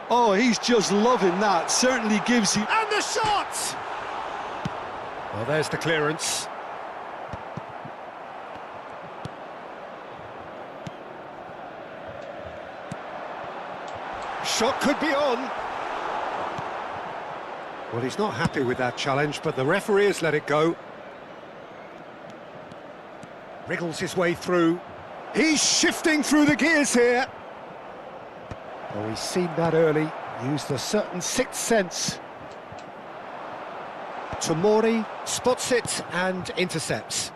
Oh, he's just loving that. Certainly gives you... And the shot! Well, there's the clearance. Shot could be on. Well, he's not happy with that challenge, but the referee has let it go. Wriggles his way through. He's shifting through the gears here. Oh, he's seen that early. Used a certain sixth sense. Tomori spots it and intercepts.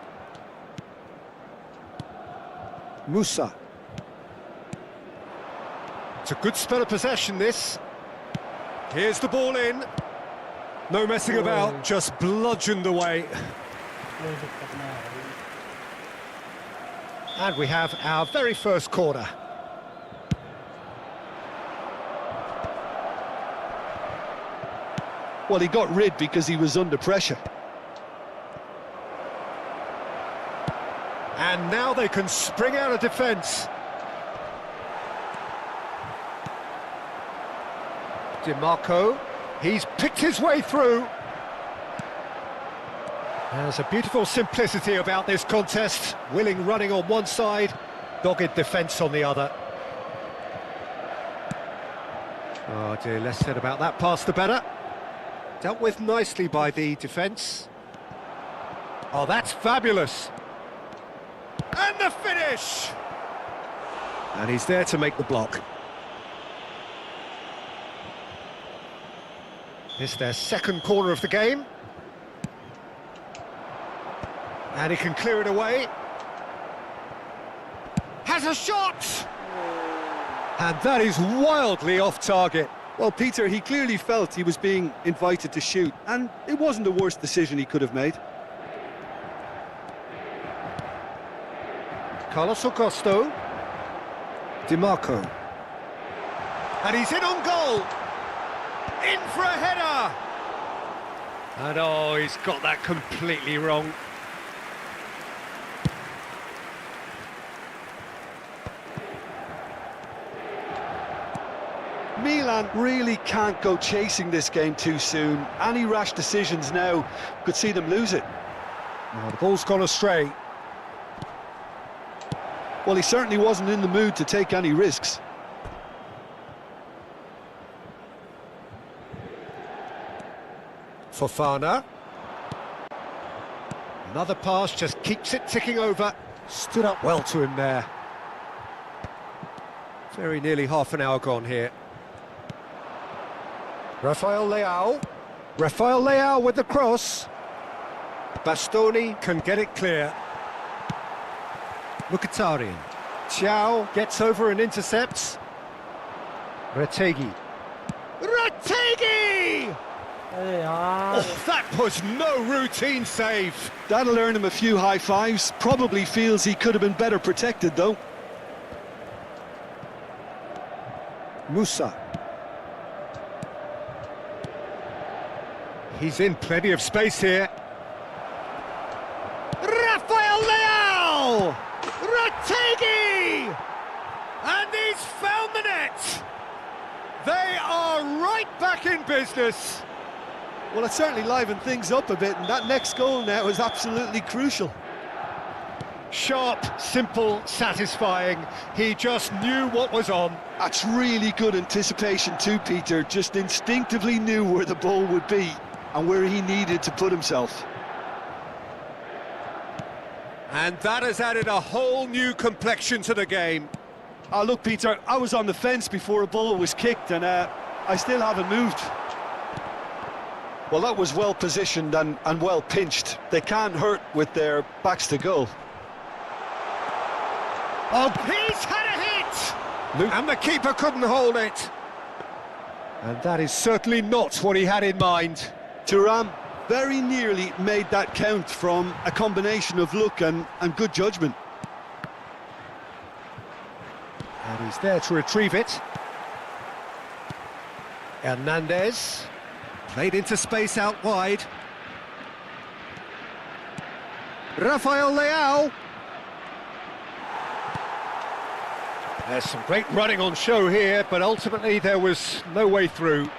Musa. It's a good spell of possession, this. Here's the ball in. No messing about, just bludgeoned away. And we have our very first corner. Well, he got rid because he was under pressure. And now they can spring out of defence. DiMarco, he's picked his way through. There's a beautiful simplicity about this contest. Willing running on one side, dogged defence on the other. Oh dear, less said about that pass the better. Dealt with nicely by the defence. Oh, that's fabulous. And the finish! And he's there to make the block. It's their second corner of the game. And he can clear it away. Has a shot! And that is wildly off target. Well, Peter, he clearly felt he was being invited to shoot, and it wasn't the worst decision he could have made. Carlos Augusto. DiMarco. And he's in on goal! In for a header! And oh, he's got that completely wrong. Milan really can't go chasing this game too soon. Any rash decisions now could see them lose it. Oh, the ball's gone astray. Well, he certainly wasn't in the mood to take any risks. Fofana. Another pass, just keeps it ticking over. Stood up well to him there. Very nearly half an hour gone here. Rafael Leao. Rafael Leao with the cross. Bastoni can get it clear. Mkhitaryan. Thiaw gets over and intercepts. Retegi. Retegi! Oh, that was no routine save. That'll earn him a few high fives. Probably feels he could have been better protected, though. Musa. He's in plenty of space here. Rafael Leao! Retegi! And he's found the net! They are right back in business. Well, it certainly livened things up a bit, and that next goal now is absolutely crucial. Sharp, simple, satisfying. He just knew what was on. That's really good anticipation too, Peter. Just instinctively knew where the ball would be and where he needed to put himself. And that has added a whole new complexion to the game. Oh, look, Peter, I was on the fence before a ball was kicked, and I still haven't moved. Well, that was well positioned and well pinched. They can't hurt with their backs to goal. Oh, he's had a hit! And the keeper couldn't hold it. And that is certainly not what he had in mind. Thuram very nearly made that count from a combination of luck and good judgment. And he's there to retrieve it. Hernandez. Played into space out wide. Rafael Leao. There's some great running on show here, but ultimately there was no way through.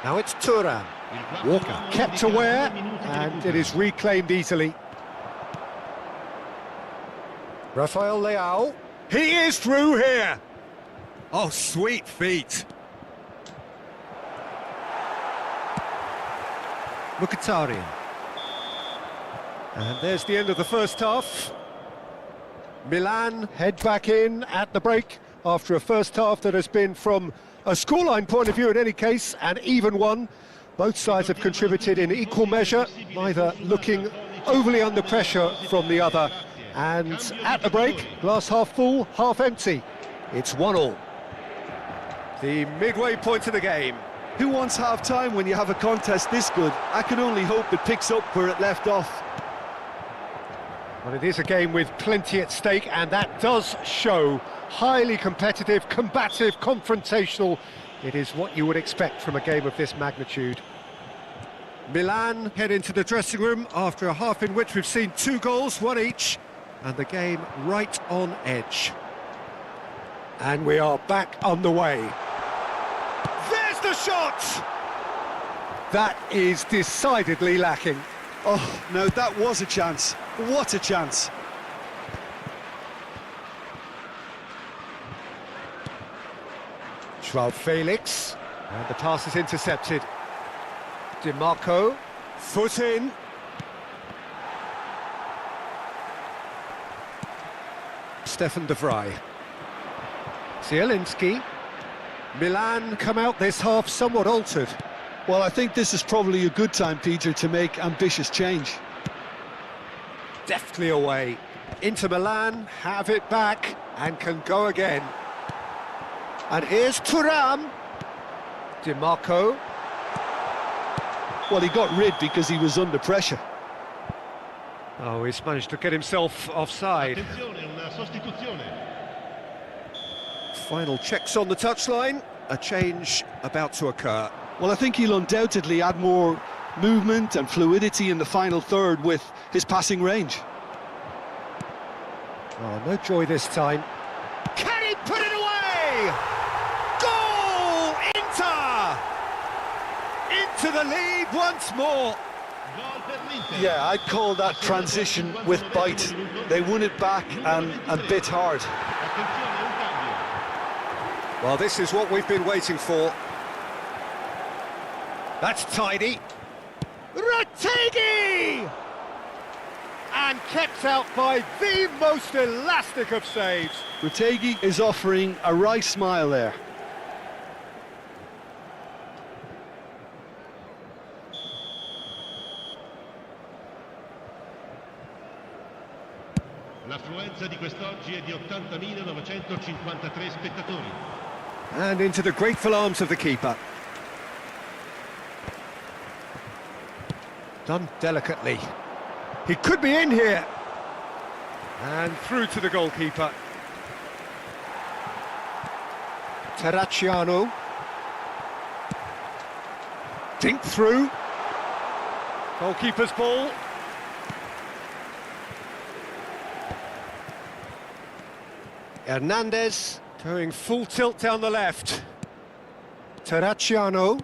Now it's Thuram. Walker kept aware, and it is reclaimed easily. Rafael Leao. He is through here. Oh, sweet feet. Mkhitaryan. And there's the end of the first half. Milan head back in at the break after a first half that has been, from a scoreline point of view in any case, an even one. Both sides have contributed in equal measure, neither looking overly under pressure from the other. And at the break, glass half full, half empty. It's 1-1. The midway point of the game. Who wants half-time when you have a contest this good? I can only hope it picks up where it left off. Well, it is a game with plenty at stake, and that does show. Highly competitive, combative, confrontational. It is what you would expect from a game of this magnitude. Milan head into the dressing room after a half in which we've seen 2 goals, 1 each, and the game right on edge. And we are back on the way. There's the shot! That is decidedly lacking. Oh, no, that was a chance. What a chance. Joao Felix, and the pass is intercepted. Di Marco, foot in. Stefan de Vrij. Zielinski. Milan come out this half somewhat altered. Well, I think this is probably a good time, Peter, to make ambitious change. Deftly away. Inter Milan have it back and can go again. And here's Thuram. Di Marco. Well, he got rid because he was under pressure. Oh, he's managed to get himself offside. Final checks on the touchline. A change about to occur. Well, I think he'll undoubtedly add more movement and fluidity in the final third with his passing range. Oh, no joy this time. Can he put it away? Goal! Inter! Into the lead once more. Yeah, I'd call that transition with bite. They won it back and bit hard. Well, this is what we've been waiting for. That's tidy. Retegui! And kept out by the most elastic of saves. Retegui is offering a wry smile there. L'affluenza di quest'oggi è di 80.953 spettatori. And into the grateful arms of the keeper. Done delicately. He could be in here. And through to the goalkeeper. Terracciano. Dink through. Goalkeeper's ball. Hernandez going full tilt down the left. Terracciano.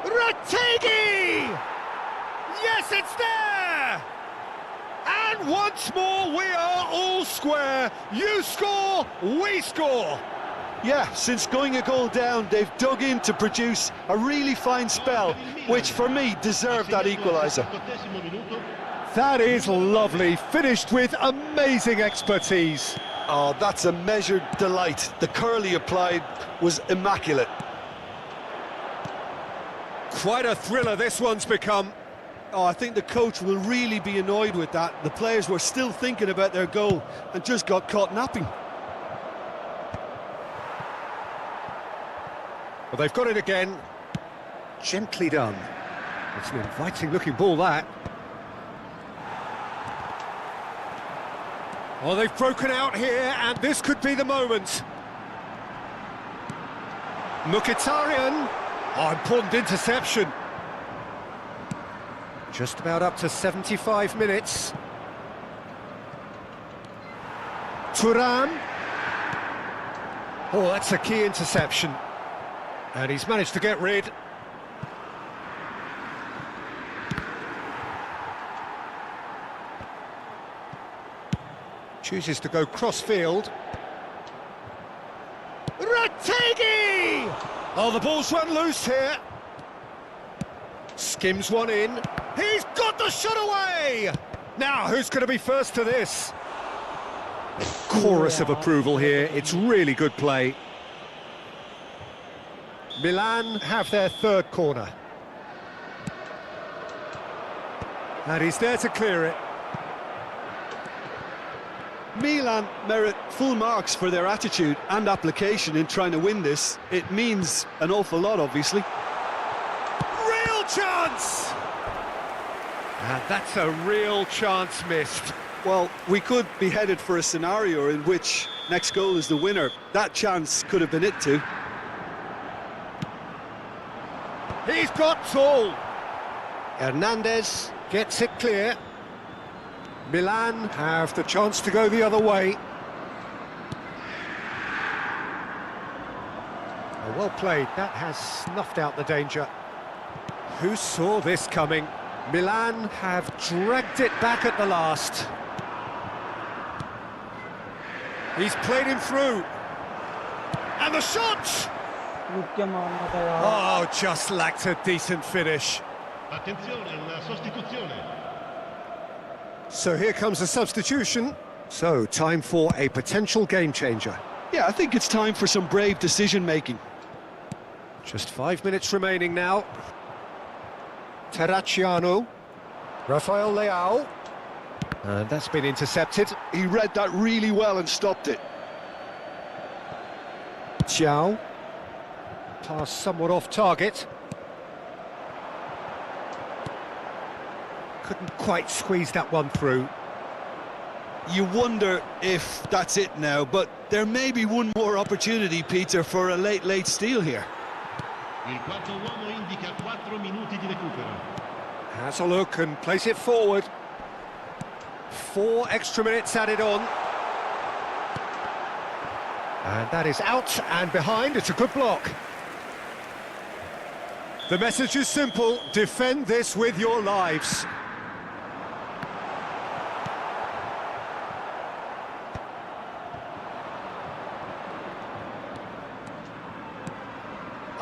Retegui! Yes, it's there! And once more we are all square. You score, we score. Yeah, since going a goal down, they've dug in to produce a really fine spell, which for me deserved that equaliser. That is lovely, finished with amazing expertise. Oh, that's a measured delight. The curl he applied was immaculate. Quite a thriller this one's become. Oh, I think the coach will really be annoyed with that. The players were still thinking about their goal and just got caught napping. Well, they've got it again. Gently done. It's an inviting-looking ball, that. Oh, they've broken out here, and this could be the moment. Mkhitaryan. Oh, important interception. Just about up to 75 minutes. Thuram. Oh, that's a key interception. And he's managed to get rid. Chooses to go cross-field. Rategi! Oh, the ball's run loose here. Skims one in. He's got the shot away! Now, who's going to be first to this? A chorus of approval here. It's really good play. Milan have their third corner. And he's there to clear it. Milan merit full marks for their attitude and application in trying to win this. It means an awful lot, obviously. Real chance! And that's a real chance missed. Well, we could be headed for a scenario in which next goal is the winner. That chance could have been it too. He's got tall. Hernandez gets it clear. Milan have the chance to go the other way. Oh, well played. That has snuffed out the danger. Who saw this coming? Milan have dragged it back at the last. He's played him through. And the shot! Oh, just lacked a decent finish. Attenzione, una sostituzione. So here comes a substitution. So, time for a potential game changer. Yeah, I think it's time for some brave decision-making. Just 5 minutes remaining now. Terracciano. Rafael Leao. And that's been intercepted. He read that really well and stopped it. Xiao. Pass somewhat off target. Couldn't quite squeeze that one through. You wonder if that's it now, but there may be one more opportunity, Peter, for a late steal here. Il quarto uomo indica 4 minuti di recupero. Has a look and plays it forward. 4 extra minutes added on. And that is out and behind. It's a good block. The message is simple. Defend this with your lives.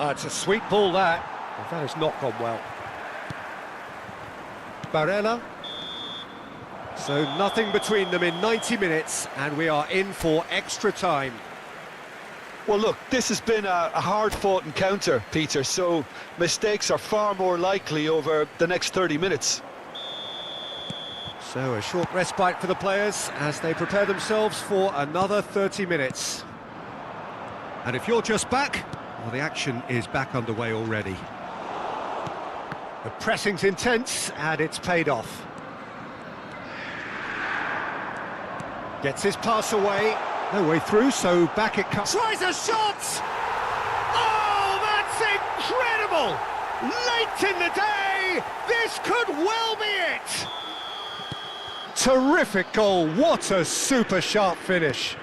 It's a sweet ball, that. But that has not gone well. Barella. So nothing between them in 90 minutes, and we are in for extra time. Well, look, this has been a hard-fought encounter, Peter, so mistakes are far more likely over the next 30 minutes. So a short respite for the players as they prepare themselves for another 30 minutes. And if you're just back, well, the action is back underway already. The pressing's intense, and it's paid off. Gets his pass away. No way through, so back it comes. Tries a shot! Oh, that's incredible! Late in the day, this could well be it! Terrific goal, what a super sharp finish.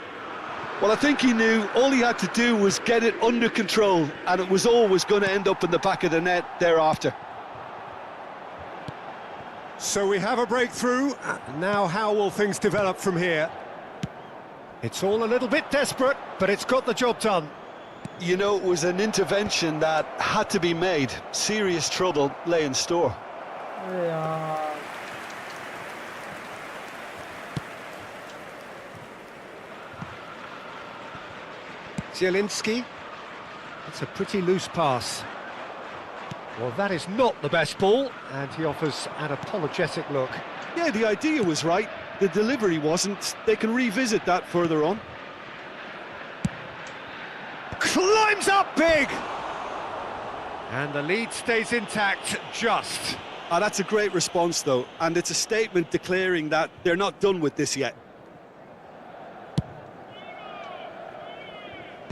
Well, I think he knew all he had to do was get it under control, and it was always going to end up in the back of the net thereafter. So we have a breakthrough. Now how will things develop from here? It's all a little bit desperate, but it's got the job done. You know, it was an intervention that had to be made. Serious trouble lay in store. Zielinski. It's a pretty loose pass. Well, that is not the best ball, and he offers an apologetic look. Yeah, the idea was right. The delivery wasn't. They can revisit that further on. Climbs up big! And the lead stays intact, just. Ah, that's a great response, though, and it's a statement declaring that they're not done with this yet.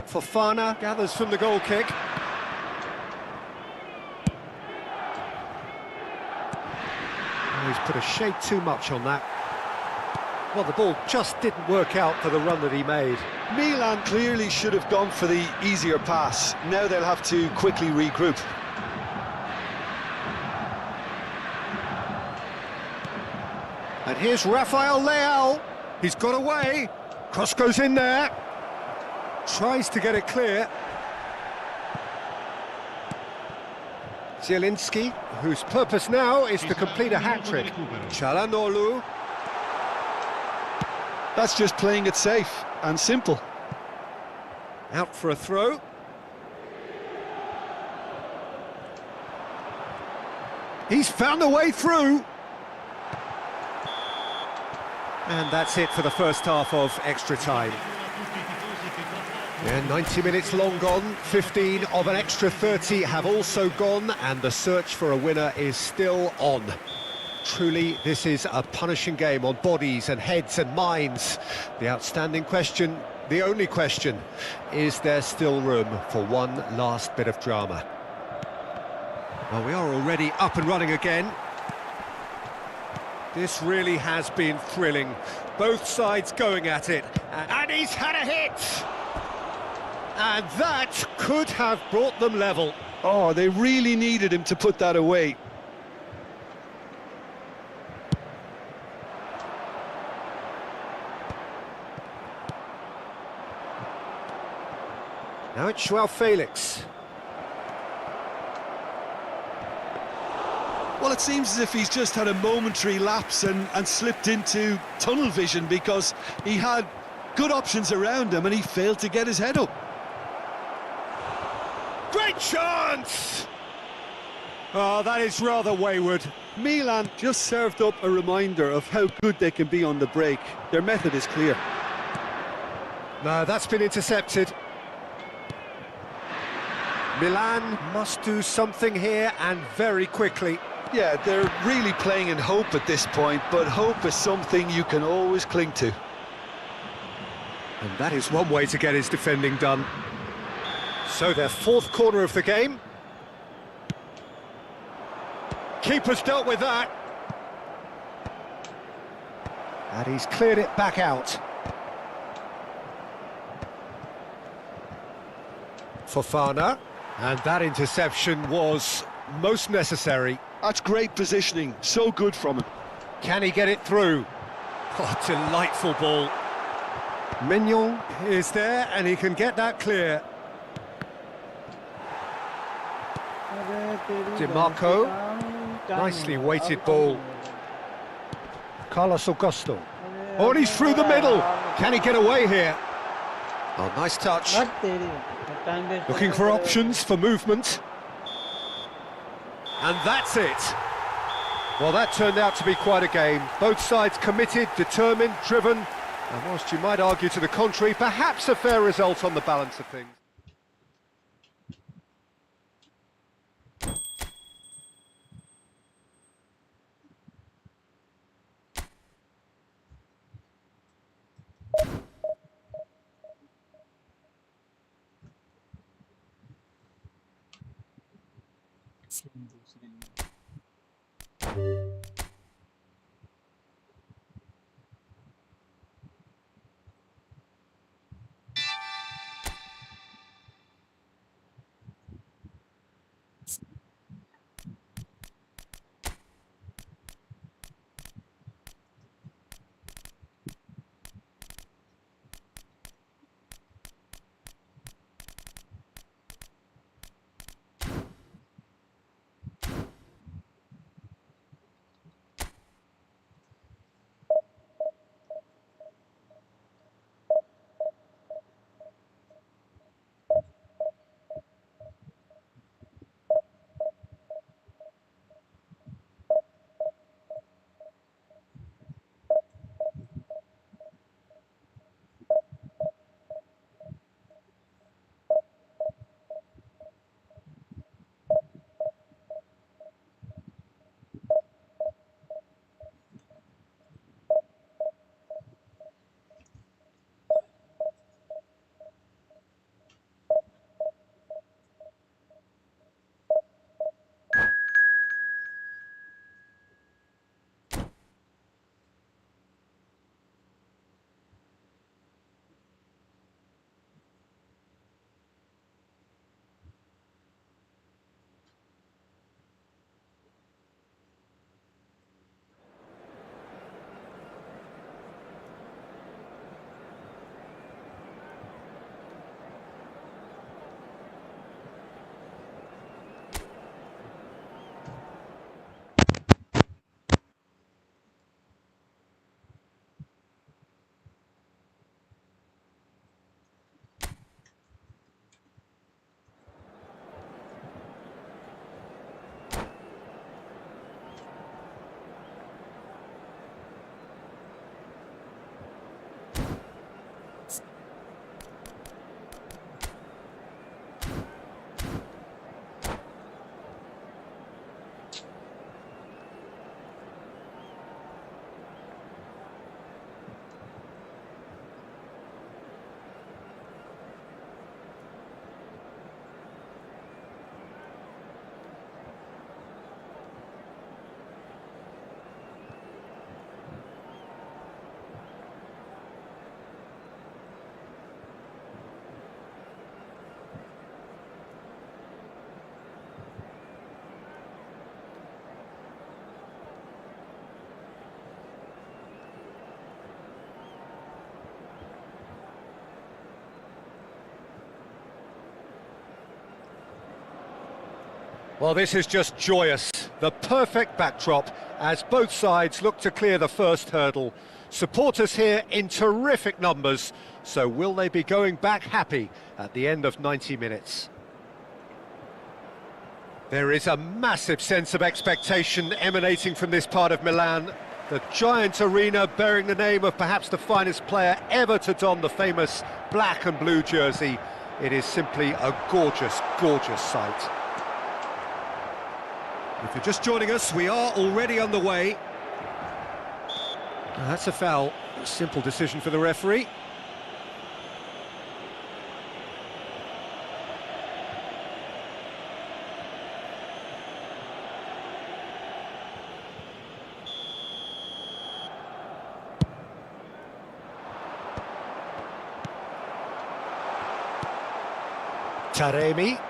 Fofana gathers from the goal kick. Oh, he's put a shade too much on that. Well, the ball just didn't work out for the run that he made. Milan clearly should have gone for the easier pass. Now they'll have to quickly regroup. And here's Rafael Leao. He's got away. Cross goes in there. Tries to get it clear. Zielinski, whose purpose now is to complete a hat-trick. Çalhanoğlu. That's just playing it safe and simple. Out for a throw. He's found a way through. And that's it for the first half of extra time. Yeah, 90 minutes long gone, 15 of an extra 30 have also gone, and the search for a winner is still on. Truly, this is a punishing game on bodies and heads and minds. The outstanding question, the only question, is there still room for one last bit of drama? Well, we are already up and running again. This really has been thrilling. Both sides going at it. And he's had a hit! And that could have brought them level. Oh, they really needed him to put that away. Now it's João Felix. Well, it seems as if he's just had a momentary lapse and slipped into tunnel vision, because he had good options around him and he failed to get his head up. Great chance! Oh, that is rather wayward. Milan just served up a reminder of how good they can be on the break. Their method is clear. No, that's been intercepted. Milan must do something here, and very quickly. Yeah, they're really playing in hope at this point, but hope is something you can always cling to. And that is one way to get his defending done. So their fourth corner of the game. Keeper's dealt with that. And he's cleared it back out. Fofana. And that interception was most necessary. That's great positioning, so good from him. Can he get it through? Oh, delightful ball. Mignon is there, and he can get that clear. DiMarco, nicely weighted ball. Carlos Augusto. Oh, and he's through the middle. Can he get away here? Oh, nice touch. Looking for options for movement. And that's it. Well, that turned out to be quite a game. Both sides committed, determined, driven. And whilst you might argue to the contrary, perhaps a fair result on the balance of things. Well, this is just joyous. The perfect backdrop as both sides look to clear the first hurdle. Supporters here in terrific numbers, so will they be going back happy at the end of 90 minutes? There is a massive sense of expectation emanating from this part of Milan. The giant arena bearing the name of perhaps the finest player ever to don the famous black and blue jersey. It is simply a gorgeous, gorgeous sight. If you're just joining us, we are already underway. That's a foul. A simple decision for the referee. Taremi.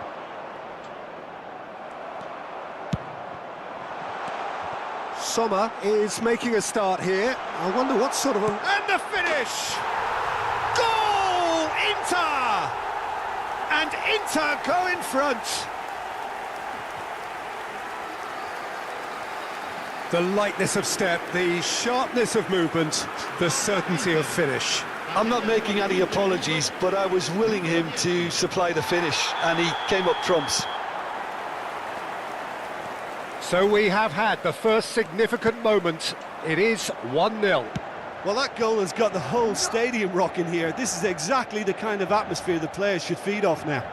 Sommer is making a start here. I wonder what sort of a... And the finish! Goal! Inter! And Inter go in front. The lightness of step, the sharpness of movement, the certainty of finish. I'm not making any apologies, but I was willing him to supply the finish, and he came up trumps. So we have had the first significant moment. It is 1-0. Well, that goal has got the whole stadium rocking here. This is exactly the kind of atmosphere the players should feed off now.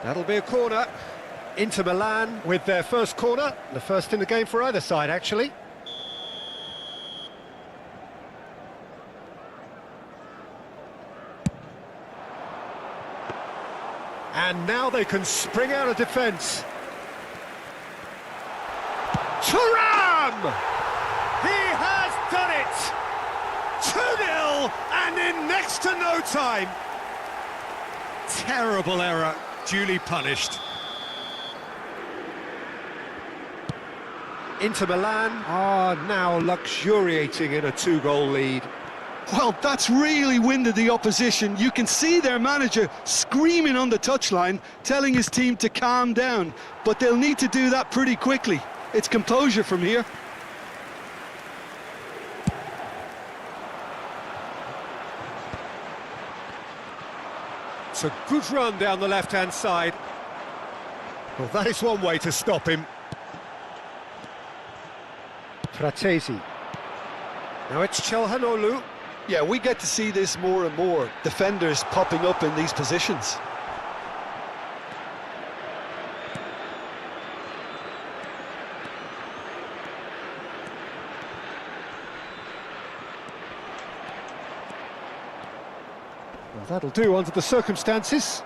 That'll be a corner. Inter Milan with their first corner. The first in the game for either side, actually. And now they can spring out of defence. Thuram! He has done it! 2-0 and in next to no time. Terrible error, duly punished. Inter Milan are now luxuriating in a 2-goal lead. Well, that's really winded the opposition. You can see their manager screaming on the touchline, telling his team to calm down. But they'll need to do that pretty quickly. It's composure from here. It's a good run down the left-hand side. Well, that is one way to stop him. Fratesi. Now it's Çalhanoğlu. Yeah, we get to see this more and more. Defenders popping up in these positions. Well, that'll do under the circumstances.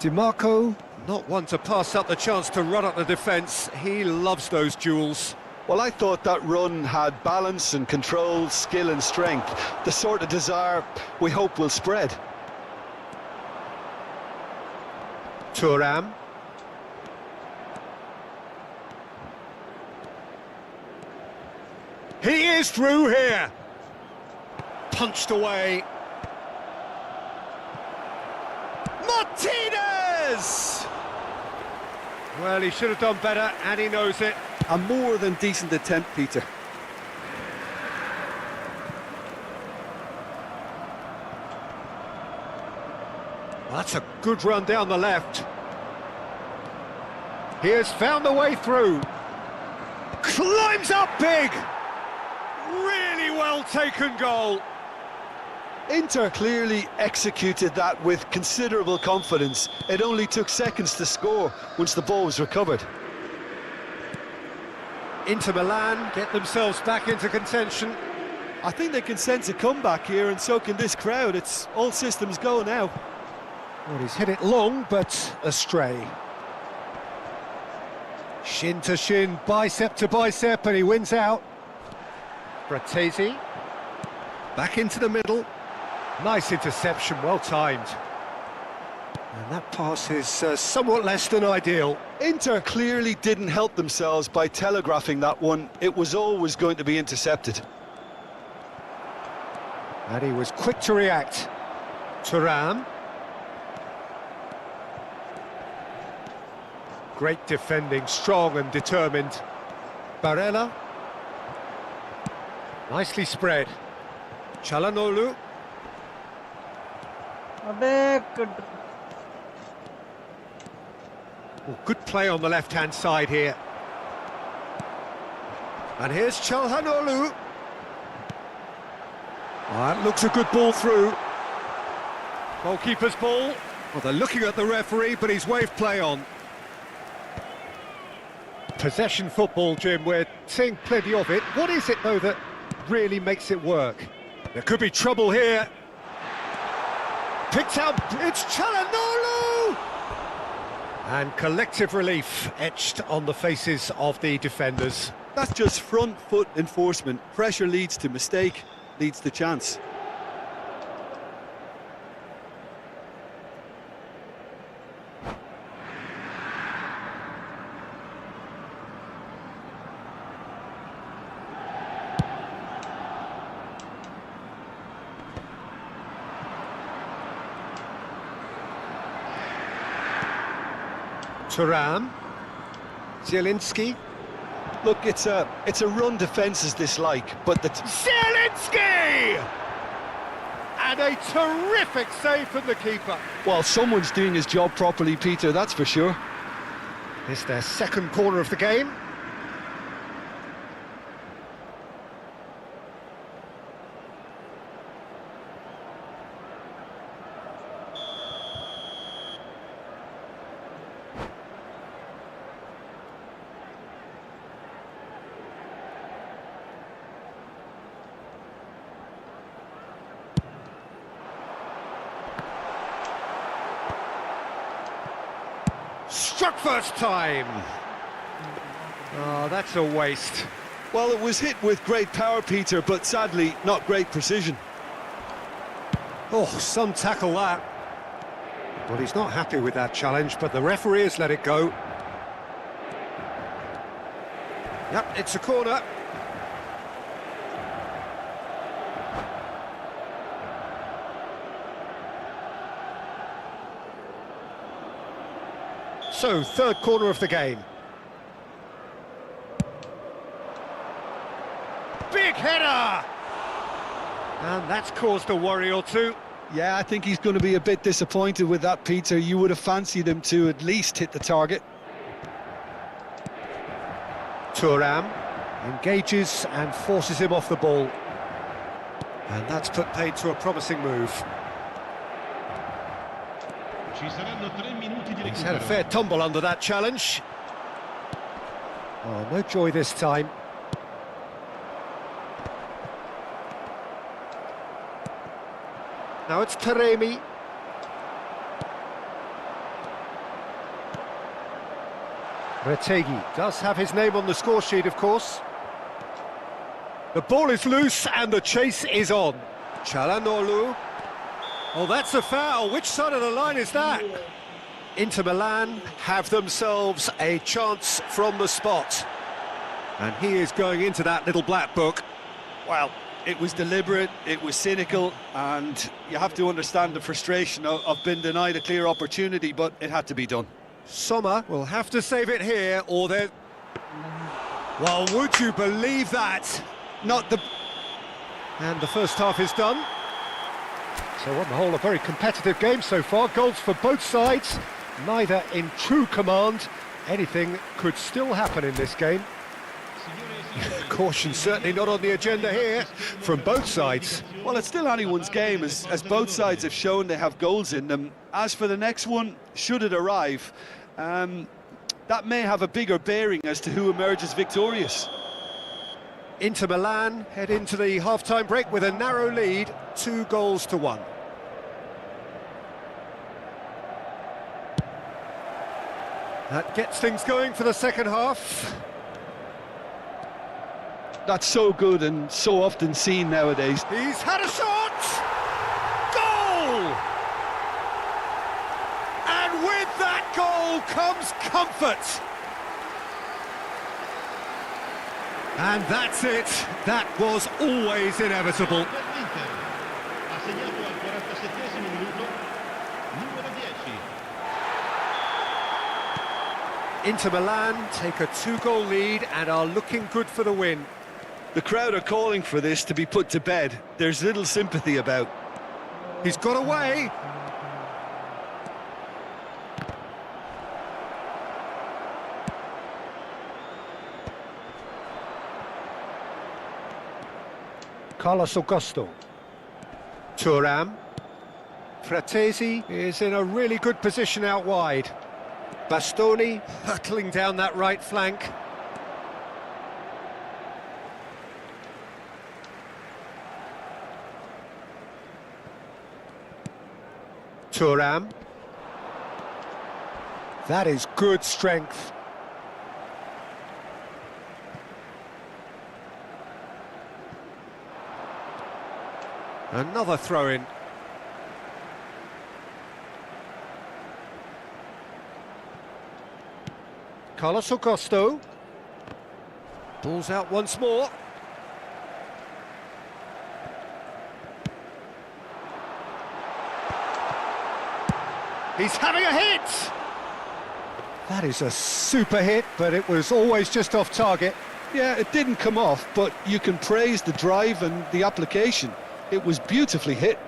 DiMarco, not one to pass up the chance to run up the defence. He loves those duels. Well, I thought that run had balance and control, skill and strength. The sort of desire we hope will spread. Thuram. He is through here. Punched away. Martinez! Well, he should have done better, and he knows it. A more than decent attempt, Peter. That's a good run down the left. He has found the way through. Climbs up big! Really well taken goal. Inter clearly executed that with considerable confidence. It only took seconds to score once the ball was recovered. Inter Milan get themselves back into contention. I think they can sense a comeback here, and so can this crowd. It's all systems go now. Well, he's hit it long, but astray. Shin to shin, bicep to bicep, and he wins out. Fratesi. Back into the middle. Nice interception, well timed. And that pass is somewhat less than ideal. Inter clearly didn't help themselves by telegraphing that one. It was always going to be intercepted. And he was quick to react. Thuram. Great defending, strong and determined. Barella. Nicely spread. Çalhanoğlu. Oh, good play on the left-hand side here. And here's Çalhanoğlu. Oh, that looks a good ball through. Goalkeeper's ball. Well, they're looking at the referee, but he's waved play on. Possession football, Jim, we're seeing plenty of it. What is it, though, that really makes it work? There could be trouble here. Picked out, it's Çalhanoğlu! And collective relief etched on the faces of the defenders. That's just front foot enforcement. Pressure leads to mistake, leads to chance. Thuram. Zielinski. Look, it's a run defence's dislike, but the... Zielinski! And a terrific save from the keeper. Well, someone's doing his job properly, Peter, that's for sure. It's their second corner of the game. Struck first time. Oh, that's a waste. Well, it was hit with great power, Peter, but sadly, not great precision. Oh, some tackle that. Well, he's not happy with that challenge, but the referee has let it go. Yep, it's a corner. So, third corner of the game. Big header! And that's caused a worry or two. Yeah, I think he's going to be a bit disappointed with that, Peter. You would have fancied him to at least hit the target. Thuram engages and forces him off the ball. And that's put paid to a promising move. Ci saranno 3 minuti di He's had a recupero. fair tumble under that challenge. Oh, no joy this time. Now it's Taremi. Retegi does have his name on the score sheet, of course. The ball is loose and the chase is on. Çalhanoğlu. Oh, that's a foul. Which side of the line is that? Inter Milan have themselves a chance from the spot. And he is going into that little black book. Well, it was deliberate, it was cynical, and you have to understand the frustration of being denied a clear opportunity, but it had to be done. Sommer will have to save it here, or there... Well, would you believe that? Not the... And the first half is done. So on the whole, a very competitive game so far. Goals for both sides, neither in true command. Anything could still happen in this game. Caution certainly not on the agenda here from both sides. Well, it's still anyone's game, as both sides have shown they have goals in them. As for the next one, should it arrive, that may have a bigger bearing as to who emerges victorious. Inter Milan head into the half-time break with a narrow lead, 2-1. That gets things going for the second half. That's so good and so often seen nowadays. He's had a shot! Goal! And with that goal comes comfort. And that's it. That was always inevitable. segnato al 47esimo minuto, numero 10. Inter Milan take a 2-goal lead and are looking good for the win. The crowd are calling for this to be put to bed. There's little sympathy about. He's got away. Carlos Augusto. Thuram. Fratesi is in a really good position out wide. Bastoni hurtling down that right flank. Thuram. That is good strength. Another throw-in. Carlos Augusto. Ball's out once more. He's having a hit! That is a super hit, but it was always just off target. Yeah, it didn't come off, but you can praise the drive and the application. It was beautifully hit.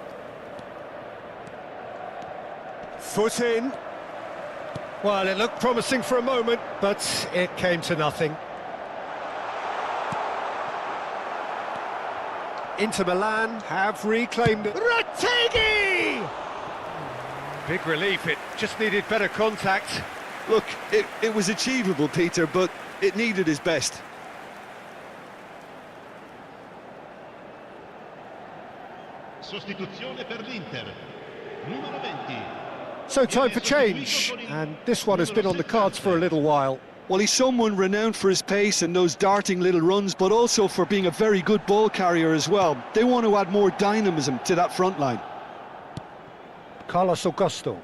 Foot in. Well, it looked promising for a moment, but it came to nothing. Inter Milan have reclaimed it. Retegui! Big relief, it just needed better contact. Look, it was achievable, Peter, but it needed his best. Sostituzione per l'Inter, numero 20. So time for change, and this one has been on the cards for a little while. Well, he's someone renowned for his pace and those darting little runs, but also for being a very good ball carrier as well. They want to add more dynamism to that front line. Carlos Augusto.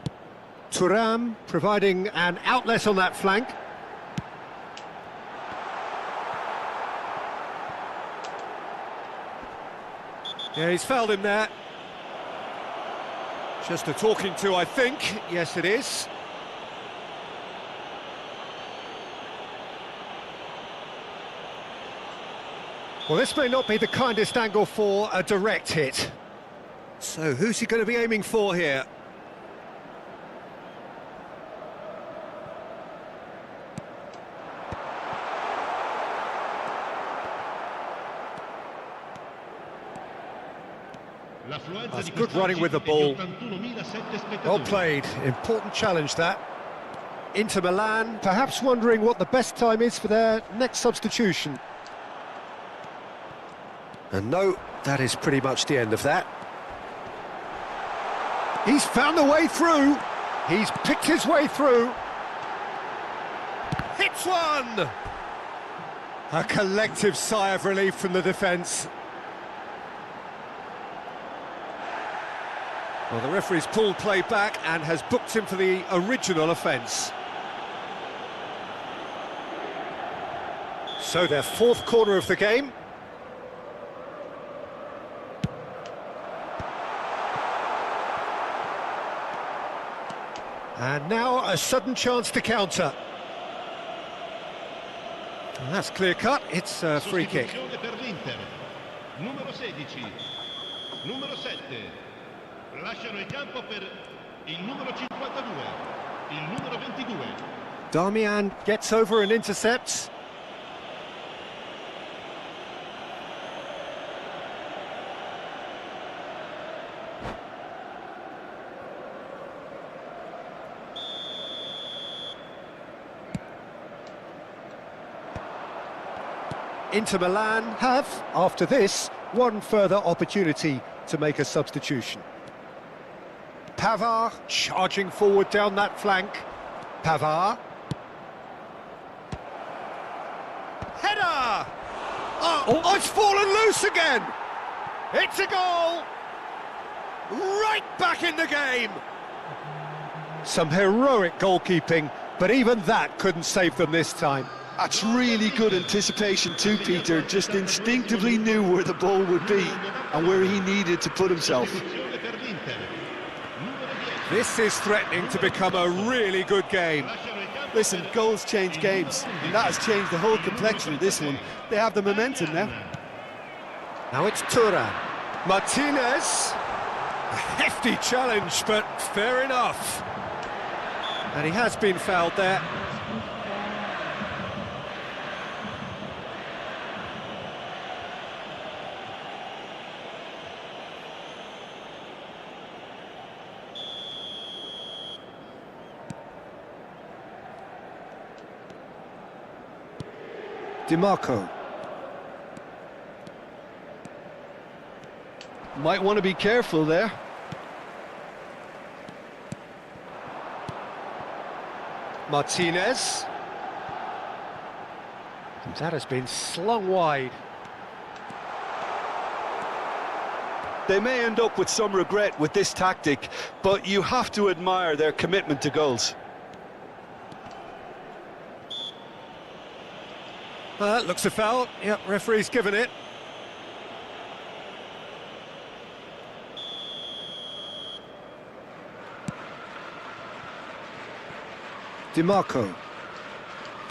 Thuram providing an outlet on that flank. Yeah, he's fouled him there. Just a talking to, I think. Yes, it is. Well, this may not be the kindest angle for a direct hit. So, who's he going to be aiming for here? That's good running with the ball. Well played. Important challenge, that. Inter Milan, perhaps wondering what the best time is for their next substitution. And no, that is pretty much the end of that. He's found a way through. He's picked his way through. Hits one! A collective sigh of relief from the defence. Well, the referee's pulled play back and has booked him for the original offence. So their fourth corner of the game. And now a sudden chance to counter. And that's clear-cut, it's a free kick. Numero 16, numero 7. Lasciano il campo per il numero 52, il numero 22. Damian gets over and intercepts. Inter Milan have, after this, one further opportunity to make a substitution. Pavard charging forward down that flank. Pavard. Header! Oh, it's fallen loose again! It's a goal! Right back in the game! Some heroic goalkeeping, but even that couldn't save them this time. That's really good anticipation too, Peter. Just instinctively knew where the ball would be and where he needed to put himself. This is threatening to become a really good game. Lasciano il campo. Listen, goals change games, and that has changed the whole complexion of this one. They have the momentum now. Now it's Thuram. Martinez. A hefty challenge, but fair enough. And he has been fouled there. DiMarco. Might want to be careful there. Martinez. And that has been slung wide. They may end up with some regret with this tactic, but you have to admire their commitment to goals. Looks a foul. Yep, referee's given it. DiMarco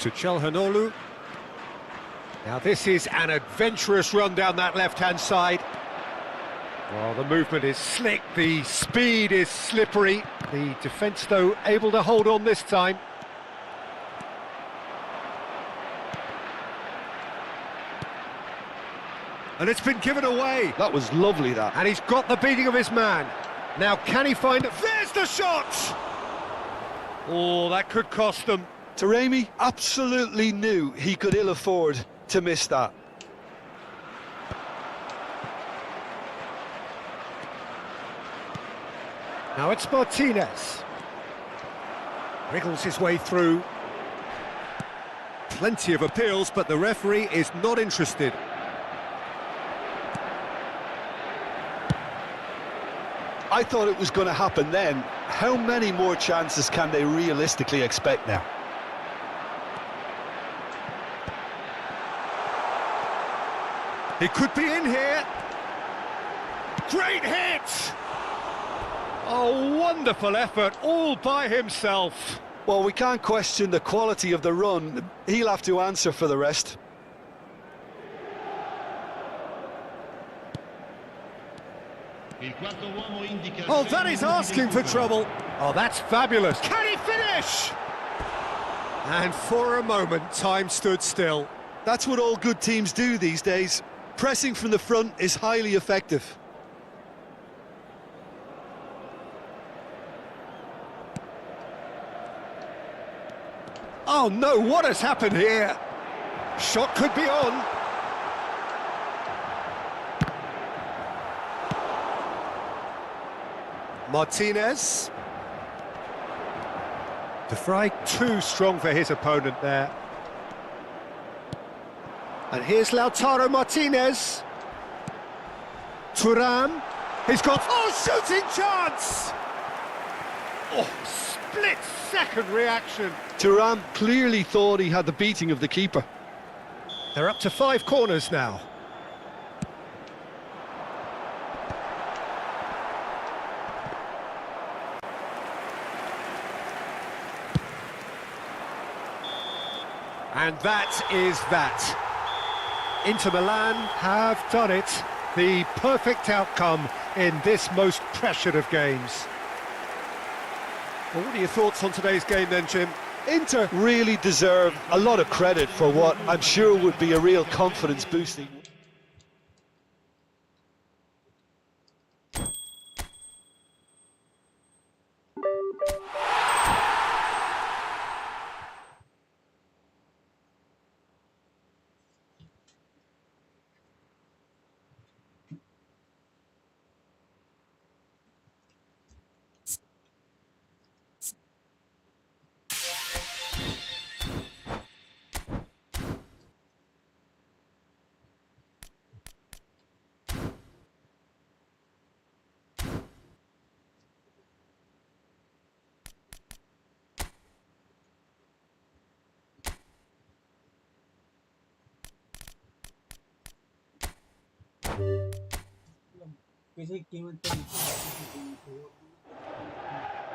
to Çalhanoğlu. Now this is an adventurous run down that left-hand side. Well, the movement is slick, the speed is slippery. The defence, though, able to hold on this time. And it's been given away. That was lovely, that. And he's got the beating of his man. Now, can he find it? There's the shot! Oh, that could cost them. Taremi absolutely knew he could ill afford to miss that. Now it's Martinez. Wriggles his way through. Plenty of appeals, but the referee is not interested. I thought it was going to happen then. How many more chances can they realistically expect now? He could be in here. Great hit! Oh, wonderful effort, all by himself. Well, we can't question the quality of the run. He'll have to answer for the rest. Il quarto uomo indica. Oh, that is asking for trouble. Oh, that's fabulous. Can he finish? And for a moment, time stood still. That's what all good teams do these days. Pressing from the front is highly effective. Oh no, what has happened here? Shot could be on. Martinez. De Vrij too strong for his opponent there. And here's Lautaro Martinez. Thuram. He's got... Oh, shooting chance! Oh, split-second reaction. Thuram clearly thought he had the beating of the keeper. They're up to 5 corners now. And that is that. Inter Milan have done it. The perfect outcome in this most pressured of games. Well, what are your thoughts on today's game then, Jim? Inter really deserve a lot of credit for what I'm sure would be a real confidence boosting. किसी कीमत पे नहीं, किसी कीमत पे।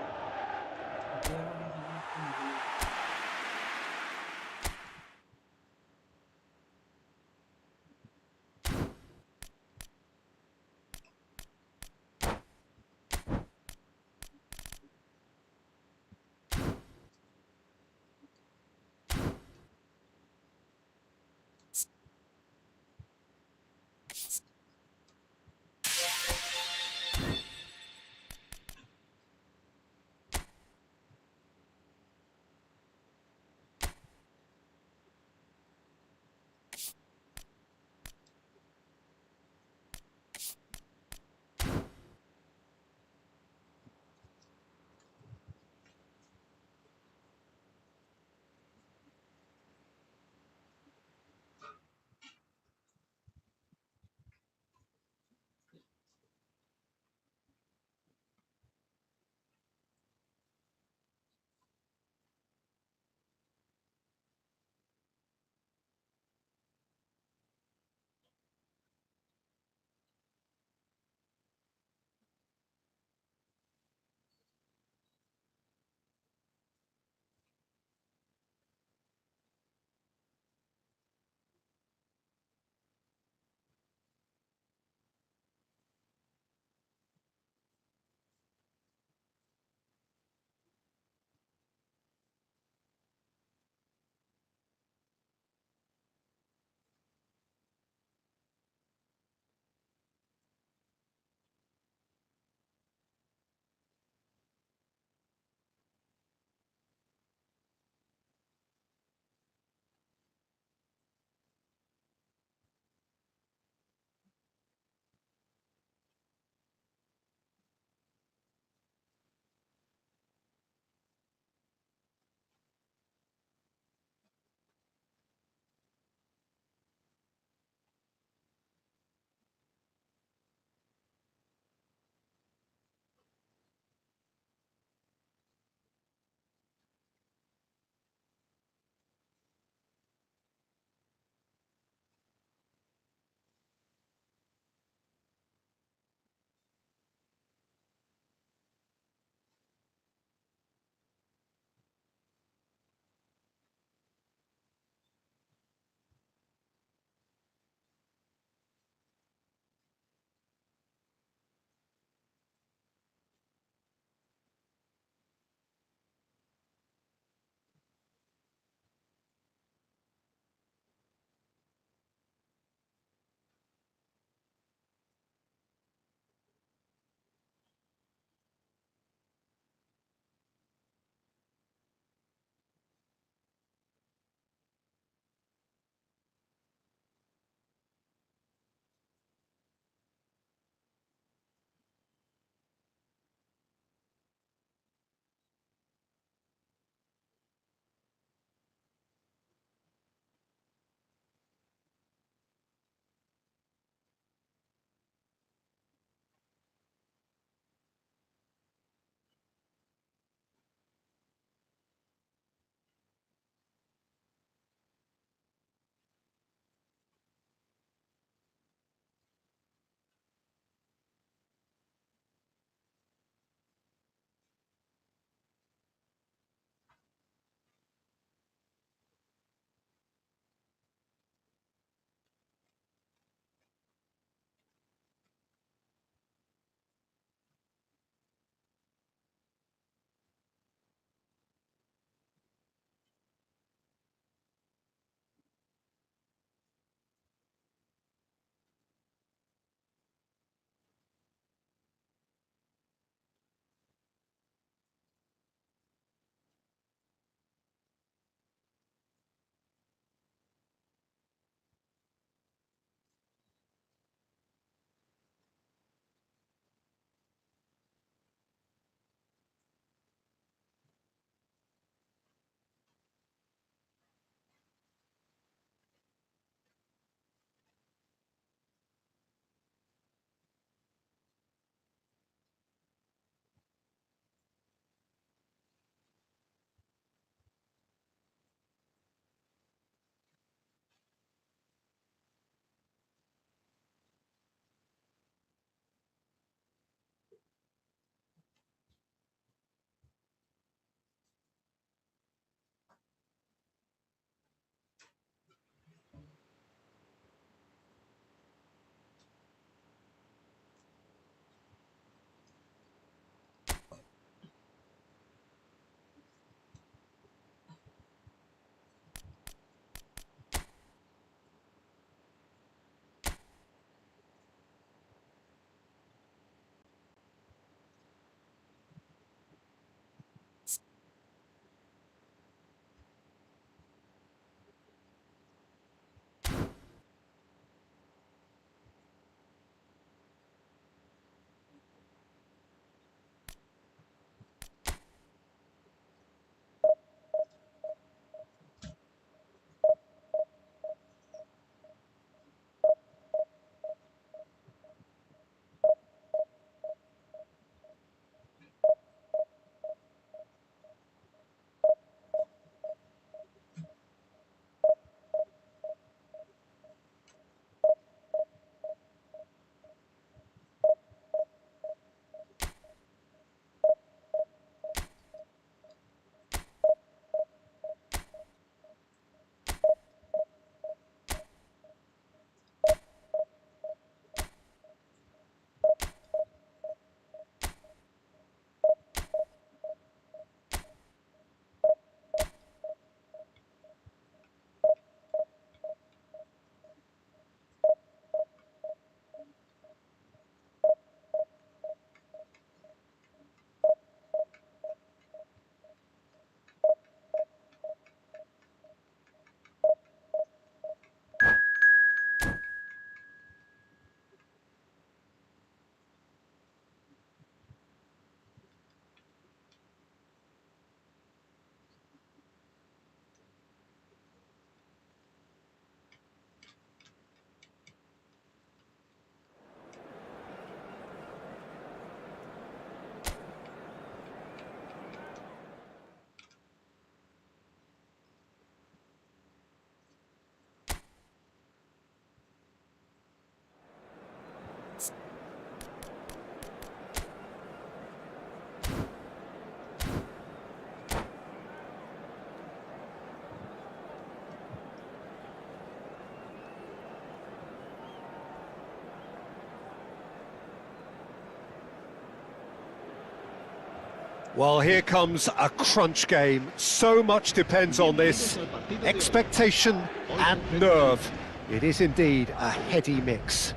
Well, here comes a crunch game. So much depends on this. Expectation and nerve. It is indeed a heady mix.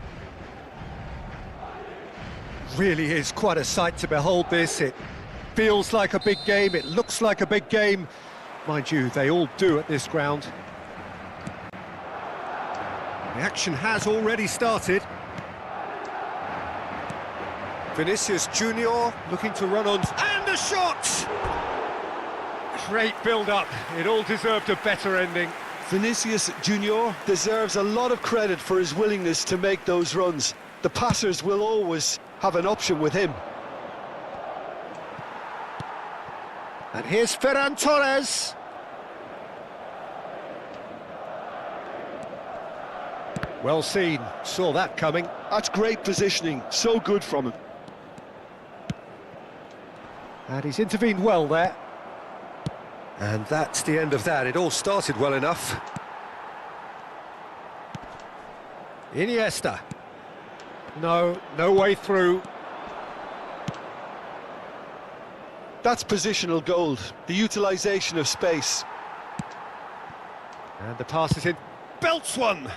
Really is quite a sight to behold this. It feels like a big game, it looks like a big game. Mind you, they all do at this ground. The action has already started. Vinicius Junior looking to run on, and a shot! Great build-up, it all deserved a better ending. Vinicius Junior deserves a lot of credit for his willingness to make those runs. The passers will always have an option with him. And here's Ferran Torres. Well seen, saw that coming. That's great positioning, so good from him. And he's intervened well there. And that's the end of that. It all started well enough. Iniesta. No way through. That's positional gold, the utilisation of space. And the pass is in. Belts one!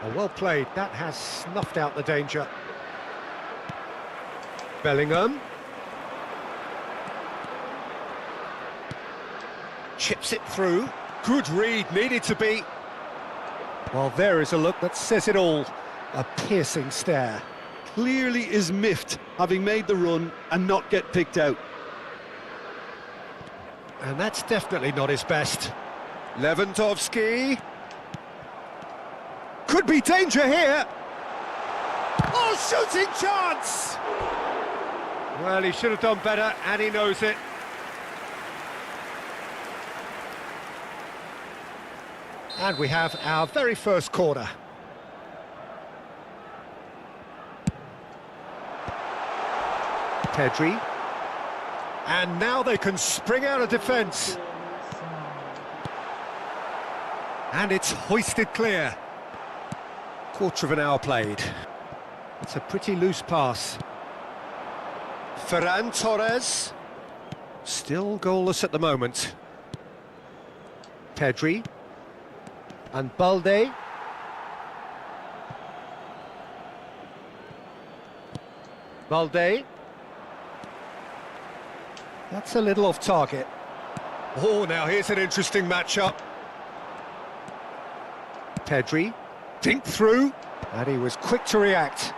Oh, well played, that has snuffed out the danger. Bellingham. Chips it through. Good read, needed to be. Well, there is a look that says it all. A piercing stare. Clearly is miffed, having made the run and not get picked out. And that's definitely not his best. Lewandowski. Could be danger here. Oh, shooting chance! Well, he should have done better, and he knows it. And we have our very first corner. Pedri. And now they can spring out of defence. And it's hoisted clear. Quarter of an hour played. It's a pretty loose pass. Ferran Torres. Still goalless at the moment. Pedri. And Balde. Balde. That's a little off target. Oh, now here's an interesting matchup. Pedri. Dink through. And he was quick to react.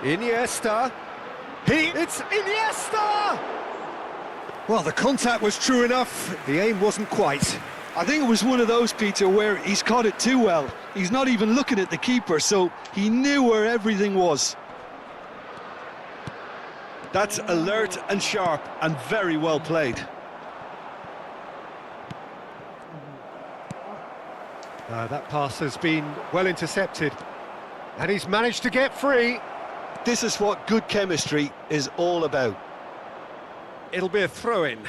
Iniesta. It's Iniesta! Well, the contact was true enough. The aim wasn't quite. I think it was one of those, Peter, where he's caught it too well. He's not even looking at the keeper, so he knew where everything was. That's alert and sharp and very well played. That pass has been well intercepted. And he's managed to get free. This is what good chemistry is all about. It'll be a throw-in.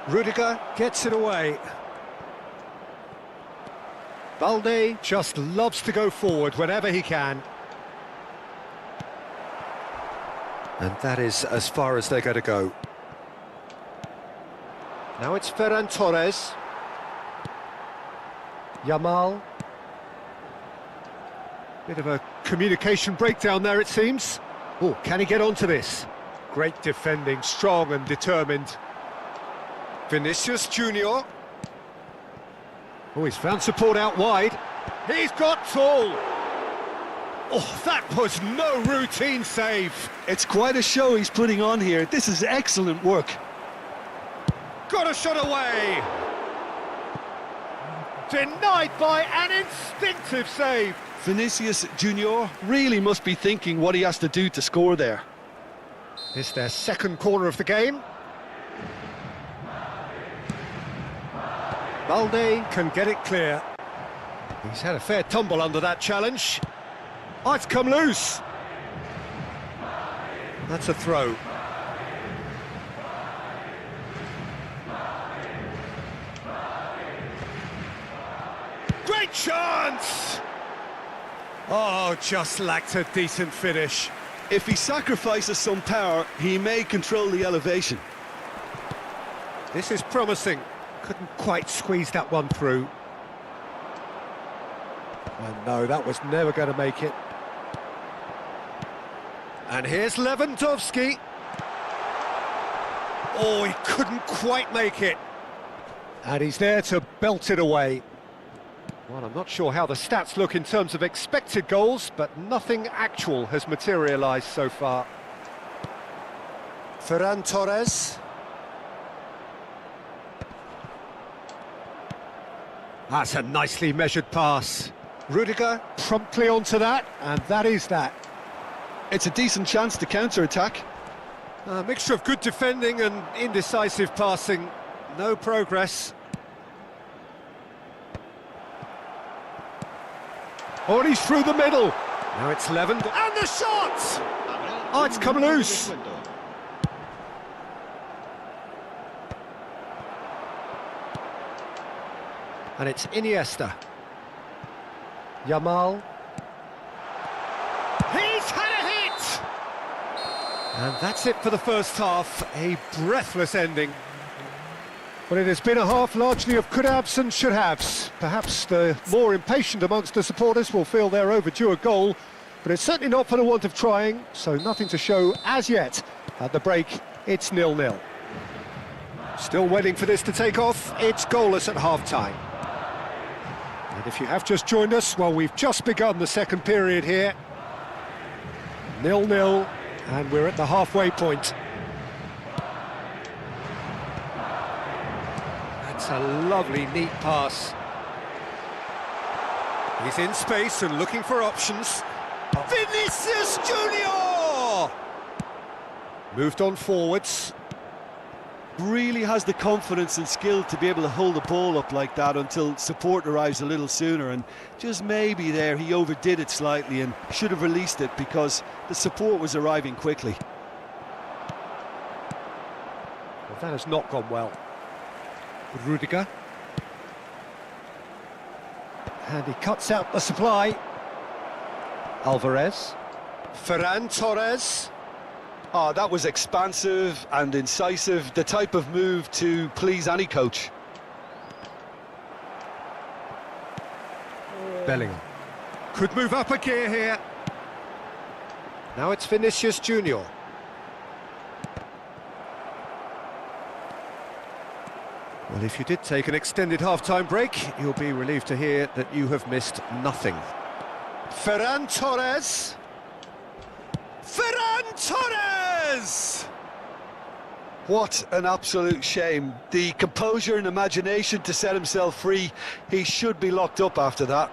Rudiger gets it away. Balde just loves to go forward whenever he can. And that is as far as they're going to go. Now it's Ferran Torres. Yamal. Bit of a communication breakdown there, it seems. Oh, can he get onto this? Great defending, strong and determined. Vinicius Junior. Oh, he's found support out wide. He's got tall. Oh, that was no routine save. It's quite a show he's putting on here. This is excellent work. Got a shot away. Denied by an instinctive save. Vinicius Junior really must be thinking what he has to do to score there. It's their second corner of the game. Balde can get it clear. He's had a fair tumble under that challenge. Oh, it's come loose. That's a throw. Great chance! Oh, just lacked a decent finish. If he sacrifices some power, he may control the elevation. This is promising. Couldn't quite squeeze that one through. Oh no, that was never going to make it. And here's Lewandowski. Oh, he couldn't quite make it. And he's there to belt it away. Well, I'm not sure how the stats look in terms of expected goals, but nothing actual has materialised so far. Ferran Torres. That's a nicely measured pass. Rudiger promptly onto that, and that is that. It's a decent chance to counter-attack. A mixture of good defending and indecisive passing. No progress. Oh, and he's through the middle. Now it's Lewand, and the shot! Oh, it's come loose. And it's Iniesta. Yamal. He's had a hit! And that's it for the first half. A breathless ending. Well, it has been a half largely of could-haves and should-haves. Perhaps the more impatient amongst the supporters will feel they're overdue a goal, but it's certainly not for the want of trying, so nothing to show as yet. At the break, it's 0-0. Still waiting for this to take off. It's goalless at half-time. And if you have just joined us, well, we've just begun the second period here. 0-0, and we're at the halfway point. That's a lovely, neat pass. He's in space and looking for options. Vinicius Junior! Moved on forwards. Really has the confidence and skill to be able to hold the ball up like that until support arrives a little sooner, and just maybe there he overdid it slightly and should have released it because the support was arriving quickly. Well, that has not gone well. Rudiger. And he cuts out the supply. Alvarez. Ferran Torres. Oh, that was expansive and incisive, the type of move to please any coach. Bellingham. Could move up a gear here. Now it's Vinicius Junior. Well, if you did take an extended half-time break, you'll be relieved to hear that you have missed nothing. Ferran Torres. Ferran Torres! What an absolute shame. The composure and imagination to set himself free. He should be locked up after that.